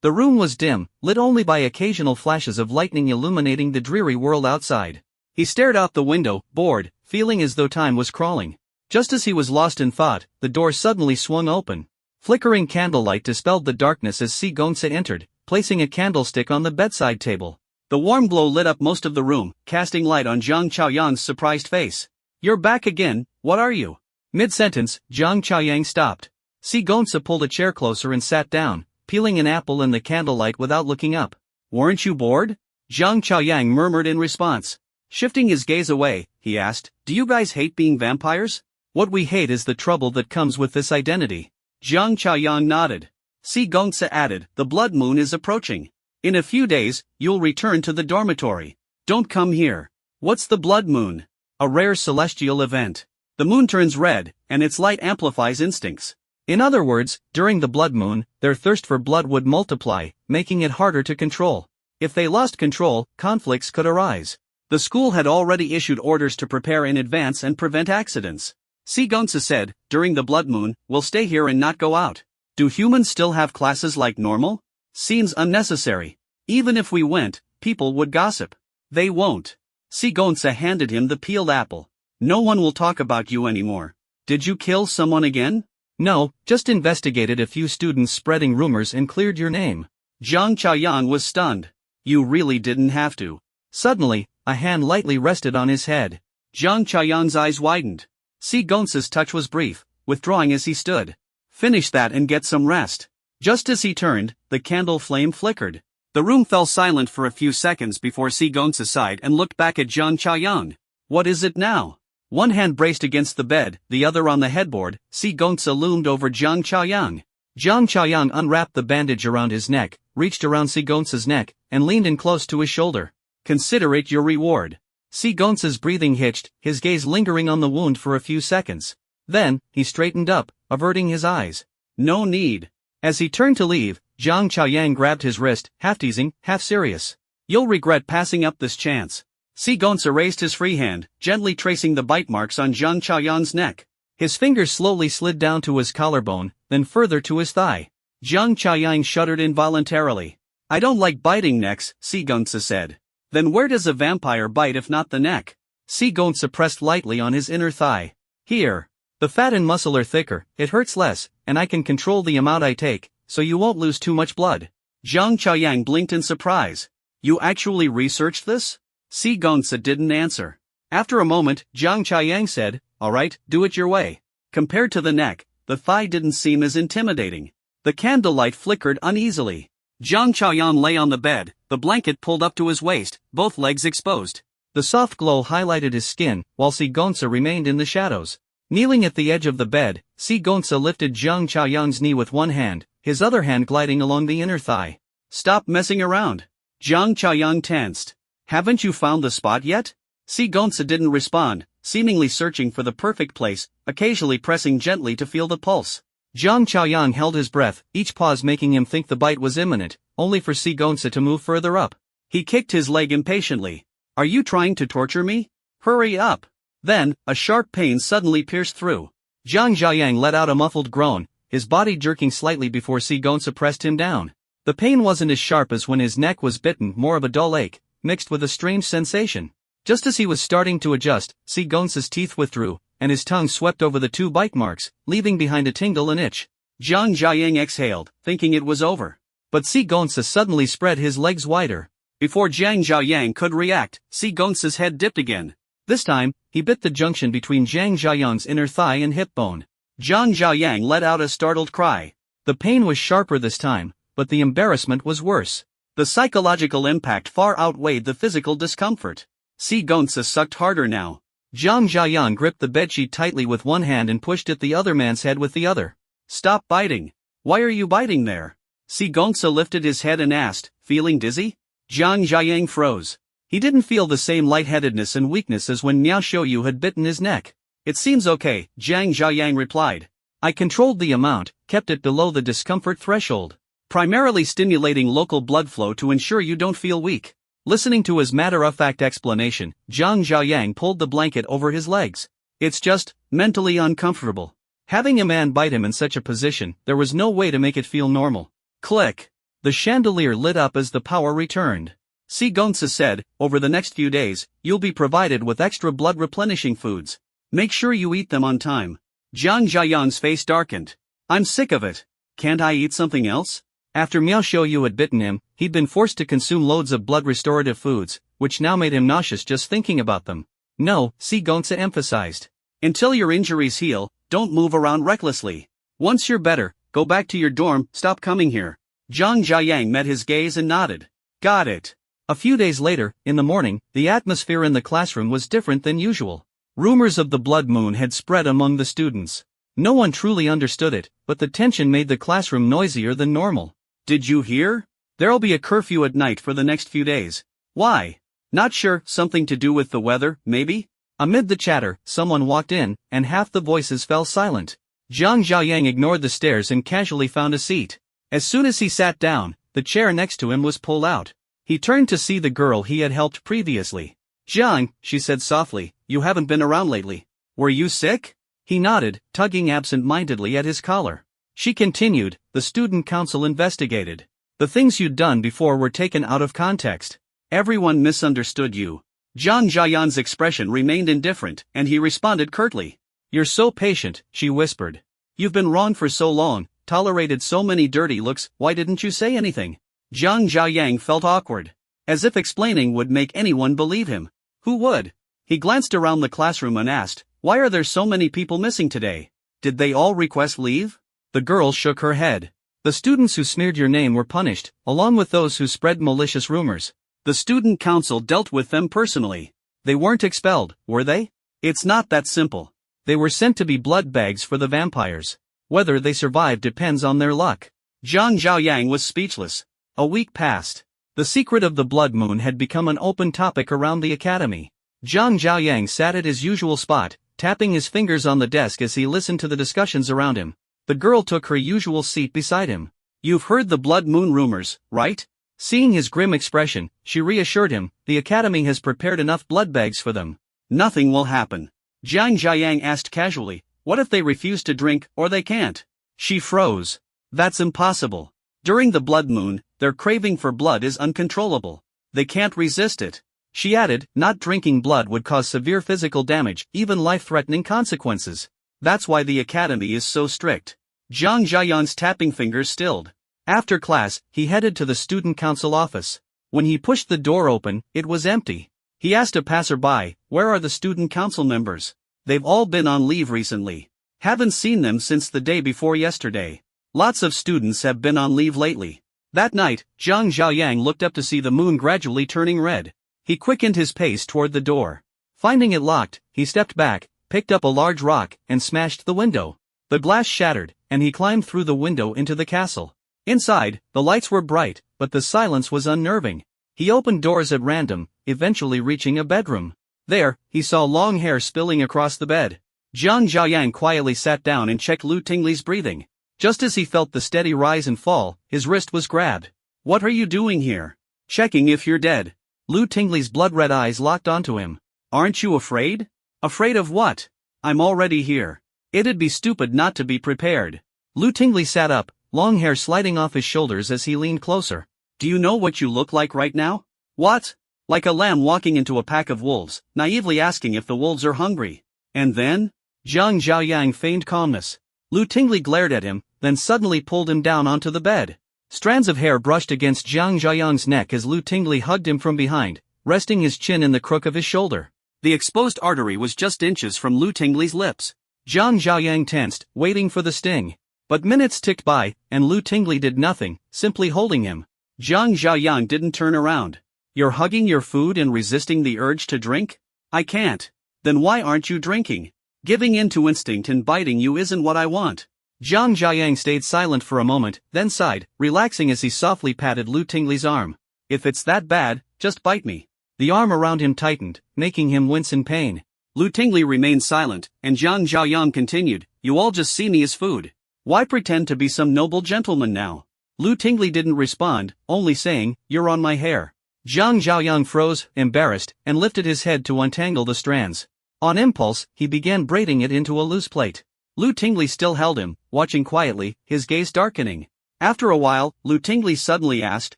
The room was dim, lit only by occasional flashes of lightning illuminating the dreary world outside. He stared out the window, bored, feeling as though time was crawling. Just as he was lost in thought, the door suddenly swung open. Flickering candlelight dispelled the darkness as Si Gonsa entered, placing a candlestick on the bedside table. The warm glow lit up most of the room, casting light on Jiang Chaoyang's surprised face. You're back again, what are you? Mid-sentence, Jiang Chaoyang stopped. Si Gonsa pulled a chair closer and sat down, peeling an apple in the candlelight without looking up. Weren't you bored? Jiang Chaoyang murmured in response. Shifting his gaze away, he asked, do you guys hate being vampires? What we hate is the trouble that comes with this identity. Jiang Chaoyang nodded. Si Gonsa added, the blood moon is approaching. In a few days, you'll return to the dormitory. Don't come here. What's the blood moon? A rare celestial event. The moon turns red, and its light amplifies instincts. In other words, during the blood moon, their thirst for blood would multiply, making it harder to control. If they lost control, conflicts could arise. The school had already issued orders to prepare in advance and prevent accidents. Si Gonsa said, during the blood moon, we'll stay here and not go out. Do humans still have classes like normal? Seems unnecessary. Even if we went, people would gossip. They won't. Si Gonsa handed him the peeled apple. No one will talk about you anymore. Did you kill someone again? No, just investigated a few students spreading rumors and cleared your name. Jiang Chaoyang was stunned. You really didn't have to. Suddenly, a hand lightly rested on his head. Jiang Chaoyang's eyes widened. Si Gonsa's touch was brief, withdrawing as he stood. Finish that and get some rest. Just as he turned, the candle flame flickered. The room fell silent for a few seconds before Si Gonsa sighed and looked back at Jiang Chaoyang. What is it now? One hand braced against the bed, the other on the headboard, Si Gonsa loomed over Jiang Chaoyang. Jiang Chaoyang unwrapped the bandage around his neck, reached around Si Gonsa's neck, and leaned in close to his shoulder. Consider it your reward. Si Gonsa's breathing hitched, his gaze lingering on the wound for a few seconds. Then, he straightened up, averting his eyes. No need. As he turned to leave, Jiang Chaoyang grabbed his wrist, half teasing, half serious. You'll regret passing up this chance. Si Gonsa raised his free hand, gently tracing the bite marks on Jiang Chaoyang's neck. His fingers slowly slid down to his collarbone, then further to his thigh. Jiang Chaoyang shuddered involuntarily. I don't like biting necks, Si Gonsa said. Then where does a vampire bite if not the neck? Si Gonsa pressed lightly on his inner thigh. Here. The fat and muscle are thicker, it hurts less, and I can control the amount I take, so you won't lose too much blood. Jiang Chaoyang blinked in surprise. You actually researched this? Si Gonsa didn't answer. After a moment, Jiang Chaoyang said, alright, do it your way. Compared to the neck, the thigh didn't seem as intimidating. The candlelight flickered uneasily. Jiang Chaoyang lay on the bed, the blanket pulled up to his waist, both legs exposed. The soft glow highlighted his skin, while Si Gonsa remained in the shadows. Kneeling at the edge of the bed, Si Gonsa lifted Jiang Chaoyang's knee with one hand, his other hand gliding along the inner thigh. Stop messing around. Jiang Chaoyang tensed. Haven't you found the spot yet? Si Gonsa didn't respond, seemingly searching for the perfect place, occasionally pressing gently to feel the pulse. Jiang Chaoyang held his breath, each pause making him think the bite was imminent, only for Si Gonsa to move further up. He kicked his leg impatiently. Are you trying to torture me? Hurry up. Then, a sharp pain suddenly pierced through. Jiang Chaoyang let out a muffled groan, his body jerking slightly before Si Gonsa pressed him down. The pain wasn't as sharp as when his neck was bitten, more of a dull ache, mixed with a strange sensation. Just as he was starting to adjust, Si Gonsa's teeth withdrew, and his tongue swept over the 2 bite marks, leaving behind a tingle and itch. Jiang Chaoyang exhaled, thinking it was over. But Si Gonsa suddenly spread his legs wider. Before Jiang Chaoyang could react, Si Gonsa's head dipped again. This time, he bit the junction between Jiang Chaoyang's inner thigh and hip bone. Jiang Chaoyang let out a startled cry. The pain was sharper this time, but the embarrassment was worse. The psychological impact far outweighed the physical discomfort. Si Gonsa sucked harder now. Jiang Chaoyang gripped the bedsheet tightly with one hand and pushed at the other man's head with the other. Stop biting. Why are you biting there? Si Gonsa lifted his head and asked, feeling dizzy? Jiang Chaoyang froze. He didn't feel the same lightheadedness and weakness as when Miao Xiaoyu had bitten his neck. It seems okay, Jiang Chaoyang replied. I controlled the amount, kept it below the discomfort threshold, primarily stimulating local blood flow to ensure you don't feel weak. Listening to his matter-of-fact explanation, Jiang Chaoyang pulled the blanket over his legs. It's just mentally uncomfortable. Having a man bite him in such a position, there was no way to make it feel normal. Click. The chandelier lit up as the power returned. Si Gongsa said, over the next few days, you'll be provided with extra blood-replenishing foods. Make sure you eat them on time. Jiang Chaoyang's face darkened. I'm sick of it. Can't I eat something else? After Miao Xiaoyu had bitten him, he'd been forced to consume loads of blood-restorative foods, which now made him nauseous just thinking about them. No, Si Gongsa emphasized. Until your injuries heal, don't move around recklessly. Once you're better, go back to your dorm, stop coming here. Jiang Chaoyang met his gaze and nodded. Got it. A few days later, in the morning, the atmosphere in the classroom was different than usual. Rumors of the blood moon had spread among the students. No one truly understood it, but the tension made the classroom noisier than normal. Did you hear? There'll be a curfew at night for the next few days. Why? Not sure, something to do with the weather, maybe? Amid the chatter, someone walked in, and half the voices fell silent. Jiang Chaoyang ignored the stares and casually found a seat. As soon as he sat down, the chair next to him was pulled out. He turned to see the girl he had helped previously. Jiang, she said softly, you haven't been around lately. Were you sick? He nodded, tugging absent-mindedly at his collar. She continued, the student council investigated. The things you'd done before were taken out of context. Everyone misunderstood you. Jiang Chaoyang's expression remained indifferent, and he responded curtly. You're so patient, she whispered. You've been wrong for so long, tolerated so many dirty looks, why didn't you say anything? Jiang Chaoyang felt awkward. As if explaining would make anyone believe him. Who would? He glanced around the classroom and asked, why are there so many people missing today? Did they all request leave? The girl shook her head. The students who smeared your name were punished, along with those who spread malicious rumors. The student council dealt with them personally. They weren't expelled, were they? It's not that simple. They were sent to be blood bags for the vampires. Whether they survive depends on their luck. Jiang Chaoyang was speechless. A week passed. The secret of the blood moon had become an open topic around the academy. Jiang Chaoyang sat at his usual spot, tapping his fingers on the desk as he listened to the discussions around him. The girl took her usual seat beside him. You've heard the blood moon rumors, right? Seeing his grim expression, she reassured him, the academy has prepared enough blood bags for them. Nothing will happen. Jiang Chaoyang asked casually, what if they refuse to drink, or they can't? She froze. That's impossible. During the blood moon, their craving for blood is uncontrollable. They can't resist it. She added, not drinking blood would cause severe physical damage, even life-threatening consequences. That's why the academy is so strict. Jiang Chaoyang's tapping fingers stilled. After class, he headed to the student council office. When he pushed the door open, it was empty. He asked a passerby, where are the student council members? They've all been on leave recently. Haven't seen them since the day before yesterday. Lots of students have been on leave lately. That night, Jiang Chaoyang looked up to see the moon gradually turning red. He quickened his pace toward the door. Finding it locked, he stepped back, picked up a large rock, and smashed the window. The glass shattered, and he climbed through the window into the castle. Inside, the lights were bright, but the silence was unnerving. He opened doors at random, eventually reaching a bedroom. There, he saw long hair spilling across the bed. Jiang Chaoyang quietly sat down and checked Lu Tingley's breathing. Just as he felt the steady rise and fall, his wrist was grabbed. What are you doing here? Checking if you're dead. Lu Tingley's blood-red eyes locked onto him. Aren't you afraid? Afraid of what? I'm already here. It'd be stupid not to be prepared. Lu Tingley sat up, long hair sliding off his shoulders as he leaned closer. Do you know what you look like right now? What? Like a lamb walking into a pack of wolves, naively asking if the wolves are hungry. And then? Jiang Chaoyang feigned calmness. Lu Tingley glared at him, then suddenly pulled him down onto the bed. Strands of hair brushed against Jiang Chaoyang's neck as Lu Tingley hugged him from behind, resting his chin in the crook of his shoulder. The exposed artery was just inches from Lu Tingley's lips. Jiang Chaoyang tensed, waiting for the sting. But minutes ticked by, and Lu Tingley did nothing, simply holding him. Jiang Chaoyang didn't turn around. You're hugging your food and resisting the urge to drink? I can't. Then why aren't you drinking? Giving in to instinct and biting you isn't what I want. Jiang Chaoyang stayed silent for a moment, then sighed, relaxing as he softly patted Lu Tingley's arm. If it's that bad, just bite me. The arm around him tightened, making him wince in pain. Lu Tingli remained silent, and Jiang Chaoyang continued, "You all just see me as food. Why pretend to be some noble gentleman now?" Lu Tingli didn't respond, only saying, "You're on my hair." Jiang Chaoyang froze, embarrassed, and lifted his head to untangle the strands. On impulse, he began braiding it into a loose plait. Lu Tingli still held him, watching quietly, his gaze darkening. After a while, Lu Tingli suddenly asked,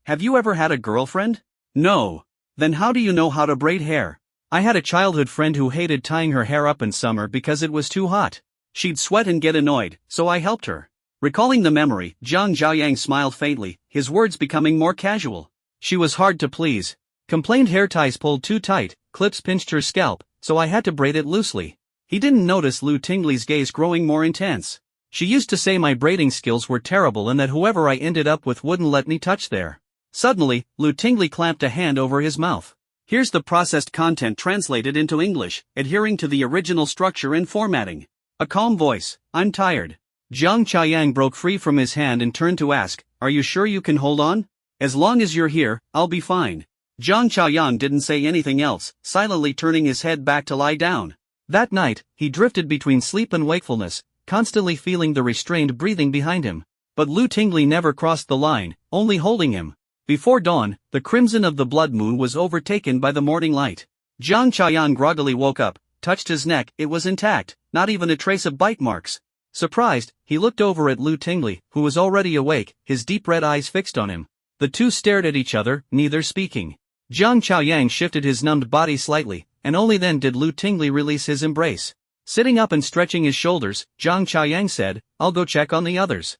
"Have you ever had a girlfriend?" "No." "Then how do you know how to braid hair?" "I had a childhood friend who hated tying her hair up in summer because it was too hot. She'd sweat and get annoyed, so I helped her." Recalling the memory, Jiang Chaoyang smiled faintly, his words becoming more casual. "She was hard to please. Complained hair ties pulled too tight, clips pinched her scalp, so I had to braid it loosely." He didn't notice Lu Tingli's gaze growing more intense. "She used to say my braiding skills were terrible and that whoever I ended up with wouldn't let me touch their." Suddenly, Lu Tingli clamped a hand over his mouth. Here's the processed content translated into English, adhering to the original structure and formatting. A calm voice, "I'm tired." Jiang Chaoyang broke free from his hand and turned to ask, "Are you sure you can hold on?" "As long as you're here, I'll be fine." Jiang Chaoyang didn't say anything else, silently turning his head back to lie down. That night, he drifted between sleep and wakefulness, constantly feeling the restrained breathing behind him. But Lu Tingli never crossed the line, only holding him. Before dawn, the crimson of the blood moon was overtaken by the morning light. Jiang Chaoyang groggily woke up, touched his neck, it was intact, not even a trace of bite marks. Surprised, he looked over at Lu Tingli, who was already awake, his deep red eyes fixed on him. The two stared at each other, neither speaking. Jiang Chaoyang shifted his numbed body slightly, and only then did Lu Tingli release his embrace. Sitting up and stretching his shoulders, Jiang Chaoyang said, "I'll go check on the others."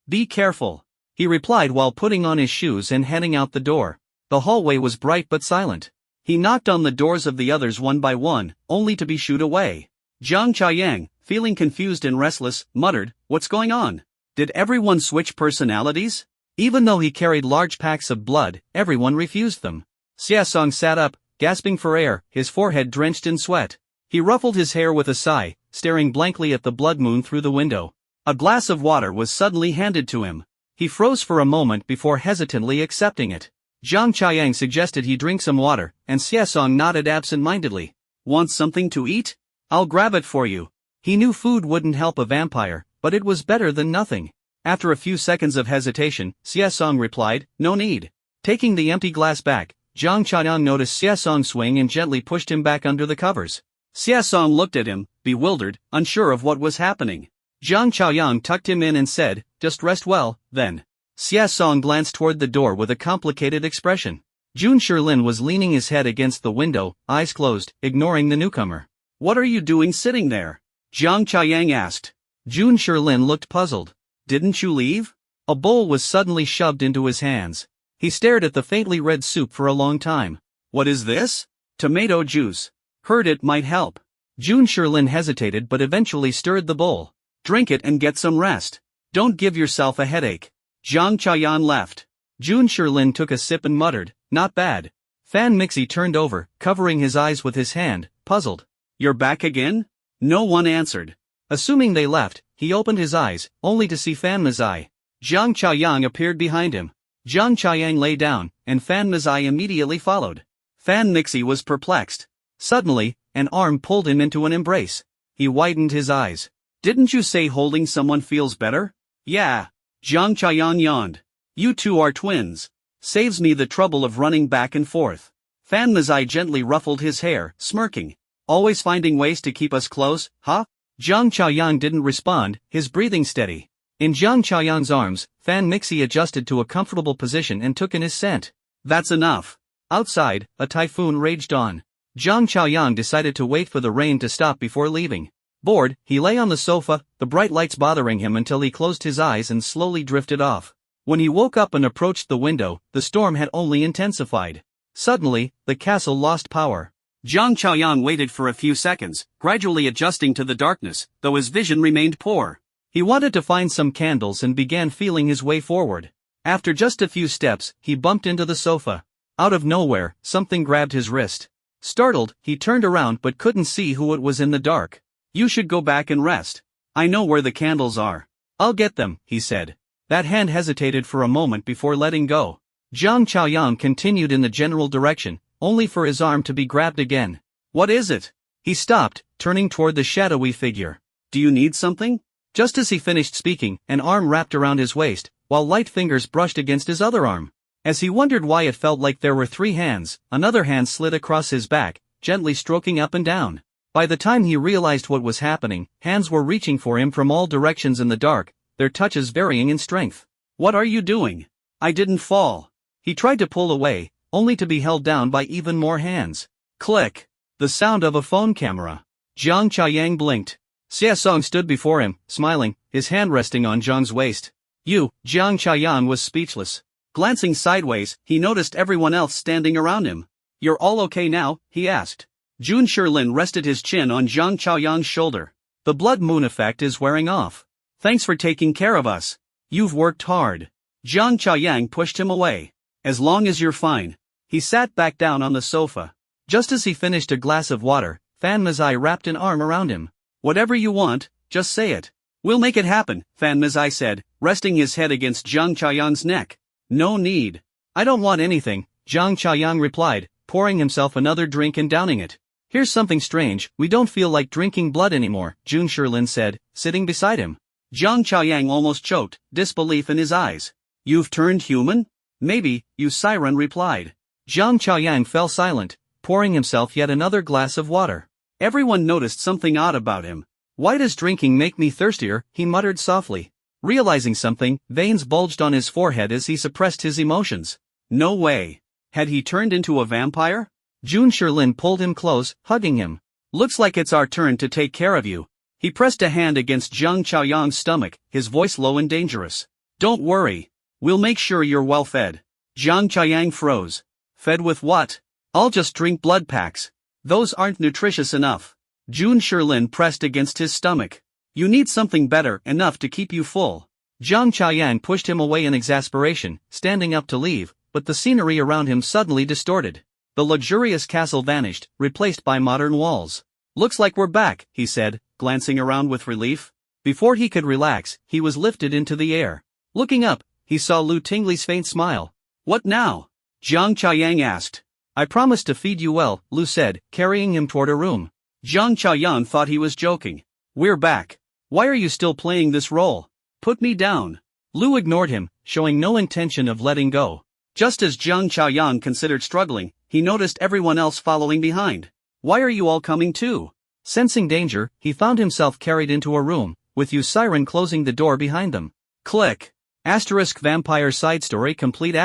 "Be careful," he replied while putting on his shoes and heading out the door. The hallway was bright but silent. He knocked on the doors of the others one by one, only to be shooed away. Jiang Chaoyang, feeling confused and restless, muttered, "What's going on? Did everyone switch personalities?" Even though he carried large packs of blood, everyone refused them. Xiasong sat up, gasping for air, his forehead drenched in sweat. He ruffled his hair with a sigh, staring blankly at the blood moon through the window. A glass of water was suddenly handed to him. He froze for a moment before hesitantly accepting it. Jiang Chaoyang suggested he drink some water, and Xiasong nodded absent-mindedly. "Want something to eat? I'll grab it for you." He knew food wouldn't help a vampire, but it was better than nothing. After a few seconds of hesitation, Xiasong replied, "No need." Taking the empty glass back, Jiang Chaoyang noticed Xiasong swing and gently pushed him back under the covers. Xiasong looked at him, bewildered, unsure of what was happening. Jiang Chaoyang tucked him in and said, "Just rest well, then." Xiasong glanced toward the door with a complicated expression. Jun Sherlin was leaning his head against the window, eyes closed, ignoring the newcomer. "What are you doing sitting there?" Jiang Chaoyang asked. Jun Sherlin looked puzzled. "Didn't you leave?" A bowl was suddenly shoved into his hands. He stared at the faintly red soup for a long time. "What is this?" "Tomato juice. Heard it might help." Jun Sherlin hesitated but eventually stirred the bowl. "Drink it and get some rest. Don't give yourself a headache." Jiang Chaoyang left. Jun Sherlin took a sip and muttered, "Not bad." Fan Mixi turned over, covering his eyes with his hand, puzzled. "You're back again?" No one answered. Assuming they left, he opened his eyes, only to see Fan Mizai. Jiang Chaoyang appeared behind him. Jiang Chaoyang lay down, and Fan Mizai immediately followed. Fan Mixi was perplexed. Suddenly, an arm pulled him into an embrace. He widened his eyes. "Didn't you say holding someone feels better?" "Yeah." Jiang Chaoyang yawned. "You two are twins. Saves me the trouble of running back and forth." Fan Mizai gently ruffled his hair, smirking. "Always finding ways to keep us close, huh?" Jiang Chaoyang didn't respond, his breathing steady. In Jiang Chaoyang's arms, Fan Mixi adjusted to a comfortable position and took in his scent. "That's enough." Outside, a typhoon raged on. Jiang Chaoyang decided to wait for the rain to stop before leaving. Bored, he lay on the sofa, the bright lights bothering him until he closed his eyes and slowly drifted off. When he woke up and approached the window, the storm had only intensified. Suddenly, the castle lost power. Jiang Chaoyang waited for a few seconds, gradually adjusting to the darkness, though his vision remained poor. He wanted to find some candles and began feeling his way forward. After just a few steps, he bumped into the sofa. Out of nowhere, something grabbed his wrist. Startled, he turned around but couldn't see who it was in the dark. "You should go back and rest. I know where the candles are." "I'll get them," he said. That hand hesitated for a moment before letting go. Jiang Chaoyang continued in the general direction, only for his arm to be grabbed again. What is it? He stopped, turning toward the shadowy figure. Do you need something? Just as he finished speaking, an arm wrapped around his waist, while light fingers brushed against his other arm. As he wondered why it felt like there were 3 hands, another hand slid across his back, gently stroking up and down. By the time he realized what was happening, hands were reaching for him from all directions in the dark, their touches varying in strength. What are you doing? I didn't fall. He tried to pull away, only to be held down by even more hands. Click. The sound of a phone camera. Jiang Chaoyang blinked. Xie Song stood before him, smiling, his hand resting on Jiang's waist. Jiang Chaoyang was speechless. Glancing sideways, he noticed everyone else standing around him. You're all okay now? He asked. Jun Shilin rested his chin on Jiang Chaoyang's shoulder. The blood moon effect is wearing off. Thanks for taking care of us. You've worked hard. Jiang Chaoyang pushed him away. As long as you're fine. He sat back down on the sofa. Just as he finished a glass of water, Fan Mizai wrapped an arm around him. Whatever you want, just say it. We'll make it happen, Fan Mizai said, resting his head against Jiang Chaoyang's neck. No need. I don't want anything, Jiang Chaoyang replied, pouring himself another drink and downing it. Here's something strange, we don't feel like drinking blood anymore, Jun Shilin said, sitting beside him. Jiang Chaoyang almost choked, disbelief in his eyes. You've turned human? Maybe, Siren replied. Jiang Chaoyang fell silent, pouring himself yet another glass of water. Everyone noticed something odd about him. Why does drinking make me thirstier? He muttered softly. Realizing something, veins bulged on his forehead as he suppressed his emotions. No way. Had he turned into a vampire? Jun Shilin pulled him close, hugging him. Looks like it's our turn to take care of you. He pressed a hand against Jiang Chaoyang's stomach, his voice low and dangerous. Don't worry. We'll make sure you're well fed. Jiang Chaoyang froze. Fed with what? I'll just drink blood packs. Those aren't nutritious enough. Jun Shilin pressed against his stomach. You need something better, enough to keep you full. Jiang Chaoyang pushed him away in exasperation, standing up to leave, but the scenery around him suddenly distorted. The luxurious castle vanished, replaced by modern walls. Looks like we're back, he said, glancing around with relief. Before he could relax, he was lifted into the air. Looking up, he saw Lu Tingley's faint smile. What now? Jiang Chaoyang asked. I promised to feed you well, Lu said, carrying him toward a room. Jiang Chaoyang thought he was joking. We're back. Why are you still playing this role? Put me down. Lu ignored him, showing no intention of letting go. Just as Jiang Chaoyang considered struggling, he noticed everyone else following behind. Why are you all coming too? Sensing danger, he found himself carried into a room, with Siren closing the door behind them. Click. Vampire side story complete.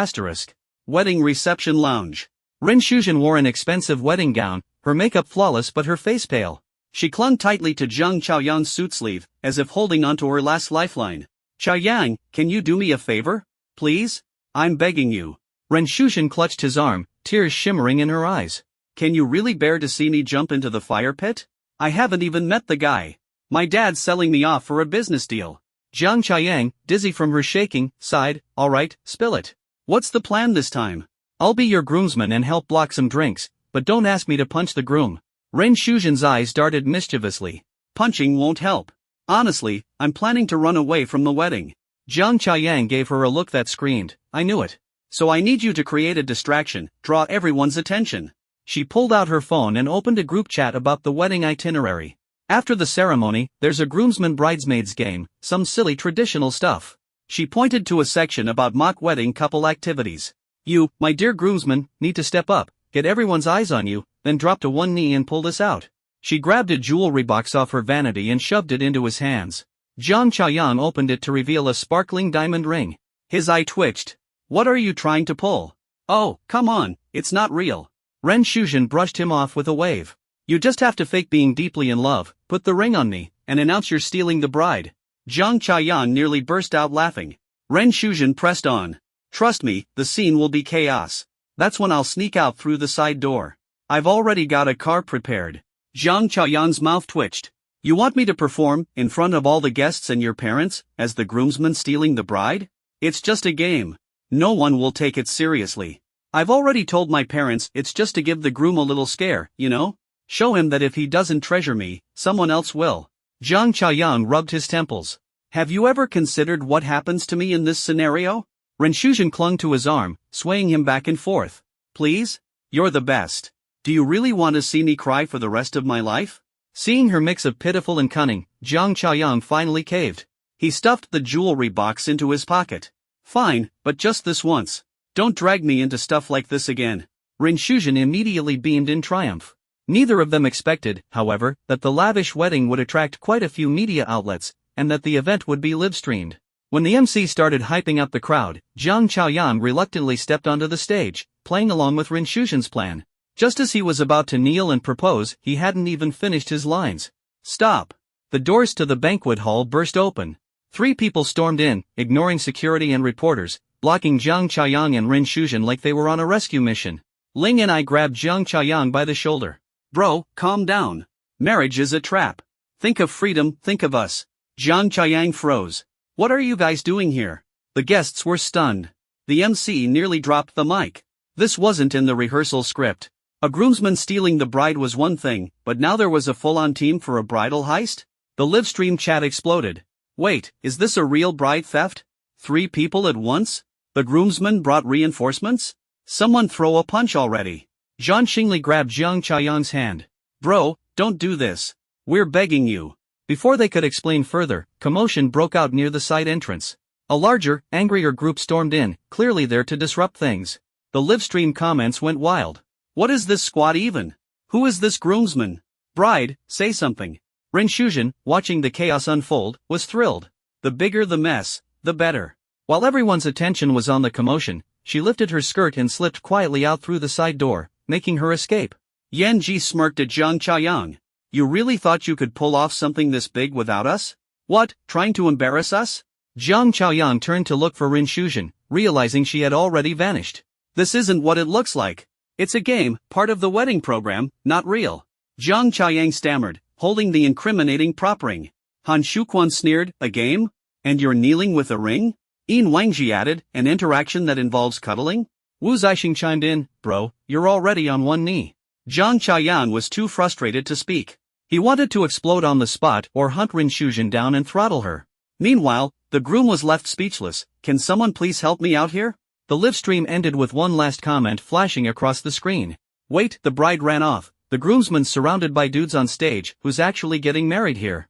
Wedding reception lounge. Ren Shuzhen wore an expensive wedding gown, her makeup flawless but her face pale. She clung tightly to Jiang Chaoyang's suit sleeve, as if holding onto her last lifeline. Chaoyang, can you do me a favor? Please? I'm begging you. Ren Shuzhen clutched his arm, tears shimmering in her eyes. Can you really bear to see me jump into the fire pit? I haven't even met the guy. My dad's selling me off for a business deal. Jiang Chaoyang, dizzy from her shaking, sighed, all right, spill it. What's the plan this time? I'll be your groomsman and help block some drinks, but don't ask me to punch the groom. Ren Shuzhen's eyes darted mischievously. Punching won't help. Honestly, I'm planning to run away from the wedding. Jiang Chaoyang gave her a look that screamed, I knew it. So I need you to create a distraction, draw everyone's attention. She pulled out her phone and opened a group chat about the wedding itinerary. After the ceremony, there's a groomsman-bridesmaids game, some silly traditional stuff. She pointed to a section about mock wedding couple activities. You, my dear groomsman, need to step up, get everyone's eyes on you, then drop to one knee and pull this out. She grabbed a jewelry box off her vanity and shoved it into his hands. Jiang Chaoyang opened it to reveal a sparkling diamond ring. His eye twitched. What are you trying to pull? Oh, come on, it's not real. Ren Shuzhen brushed him off with a wave. You just have to fake being deeply in love, put the ring on me, and announce you're stealing the bride. Jiang Chaoyang nearly burst out laughing. Ren Shuzhen pressed on. Trust me, the scene will be chaos. That's when I'll sneak out through the side door. I've already got a car prepared. Jiang Chaoyang's mouth twitched. You want me to perform, in front of all the guests and your parents, as the groomsman stealing the bride? It's just a game. No one will take it seriously. I've already told my parents it's just to give the groom a little scare, you know? Show him that if he doesn't treasure me, someone else will. Jiang Chaoyang rubbed his temples. Have you ever considered what happens to me in this scenario? Ren Shuzhen clung to his arm, swaying him back and forth. Please? You're the best. Do you really want to see me cry for the rest of my life? Seeing her mix of pitiful and cunning, Jiang Chaoyang finally caved. He stuffed the jewelry box into his pocket. Fine, but just this once. Don't drag me into stuff like this again. Rin Shuzhen immediately beamed in triumph. Neither of them expected, however, that the lavish wedding would attract quite a few media outlets, and that the event would be live-streamed. When the MC started hyping up the crowd, Jiang Chaoyang reluctantly stepped onto the stage, playing along with Rin Shuzhen's plan. Just as he was about to kneel and propose, he hadn't even finished his lines. Stop! The doors to the banquet hall burst open. 3 people stormed in, ignoring security and reporters, blocking Jiang Chaoyang and Rin Shuzhen like they were on a rescue mission. Ling and I grabbed Jiang Chaoyang by the shoulder. Bro, calm down. Marriage is a trap. Think of freedom, think of us. Jiang Chaoyang froze. What are you guys doing here? The guests were stunned. The MC nearly dropped the mic. This wasn't in the rehearsal script. A groomsman stealing the bride was one thing, but now there was a full-on team for a bridal heist? The livestream chat exploded. Wait, is this a real bride theft? 3 people at once? The groomsman brought reinforcements? Someone throw a punch already. Zhan Xingli grabbed Jiang Chaoyang's hand. Bro, don't do this. We're begging you. Before they could explain further, commotion broke out near the side entrance. A larger, angrier group stormed in, clearly there to disrupt things. The livestream comments went wild. What is this squad even? Who is this groomsman? Bride, say something. Rin Shuzhen, watching the chaos unfold, was thrilled. The bigger the mess, the better. While everyone's attention was on the commotion, she lifted her skirt and slipped quietly out through the side door, making her escape. Yan Ji smirked at Jiang Chaoyang. You really thought you could pull off something this big without us? What, trying to embarrass us? Jiang Chaoyang turned to look for Rin Shuzhen, realizing she had already vanished. This isn't what it looks like. It's a game, part of the wedding program, not real. Jiang Chaoyang stammered, holding the incriminating prop ring. Han Shuquan sneered, a game? And you're kneeling with a ring? Yin Wangji added, an interaction that involves cuddling? Wu Zixing chimed in, bro, you're already on one knee. Jiang Chaoyang was too frustrated to speak. He wanted to explode on the spot or hunt Rin Shuzhen down and throttle her. Meanwhile, the groom was left speechless. Can someone please help me out here? The live stream ended with one last comment flashing across the screen. Wait, the bride ran off. The groomsman's surrounded by dudes on stage, who's actually getting married here.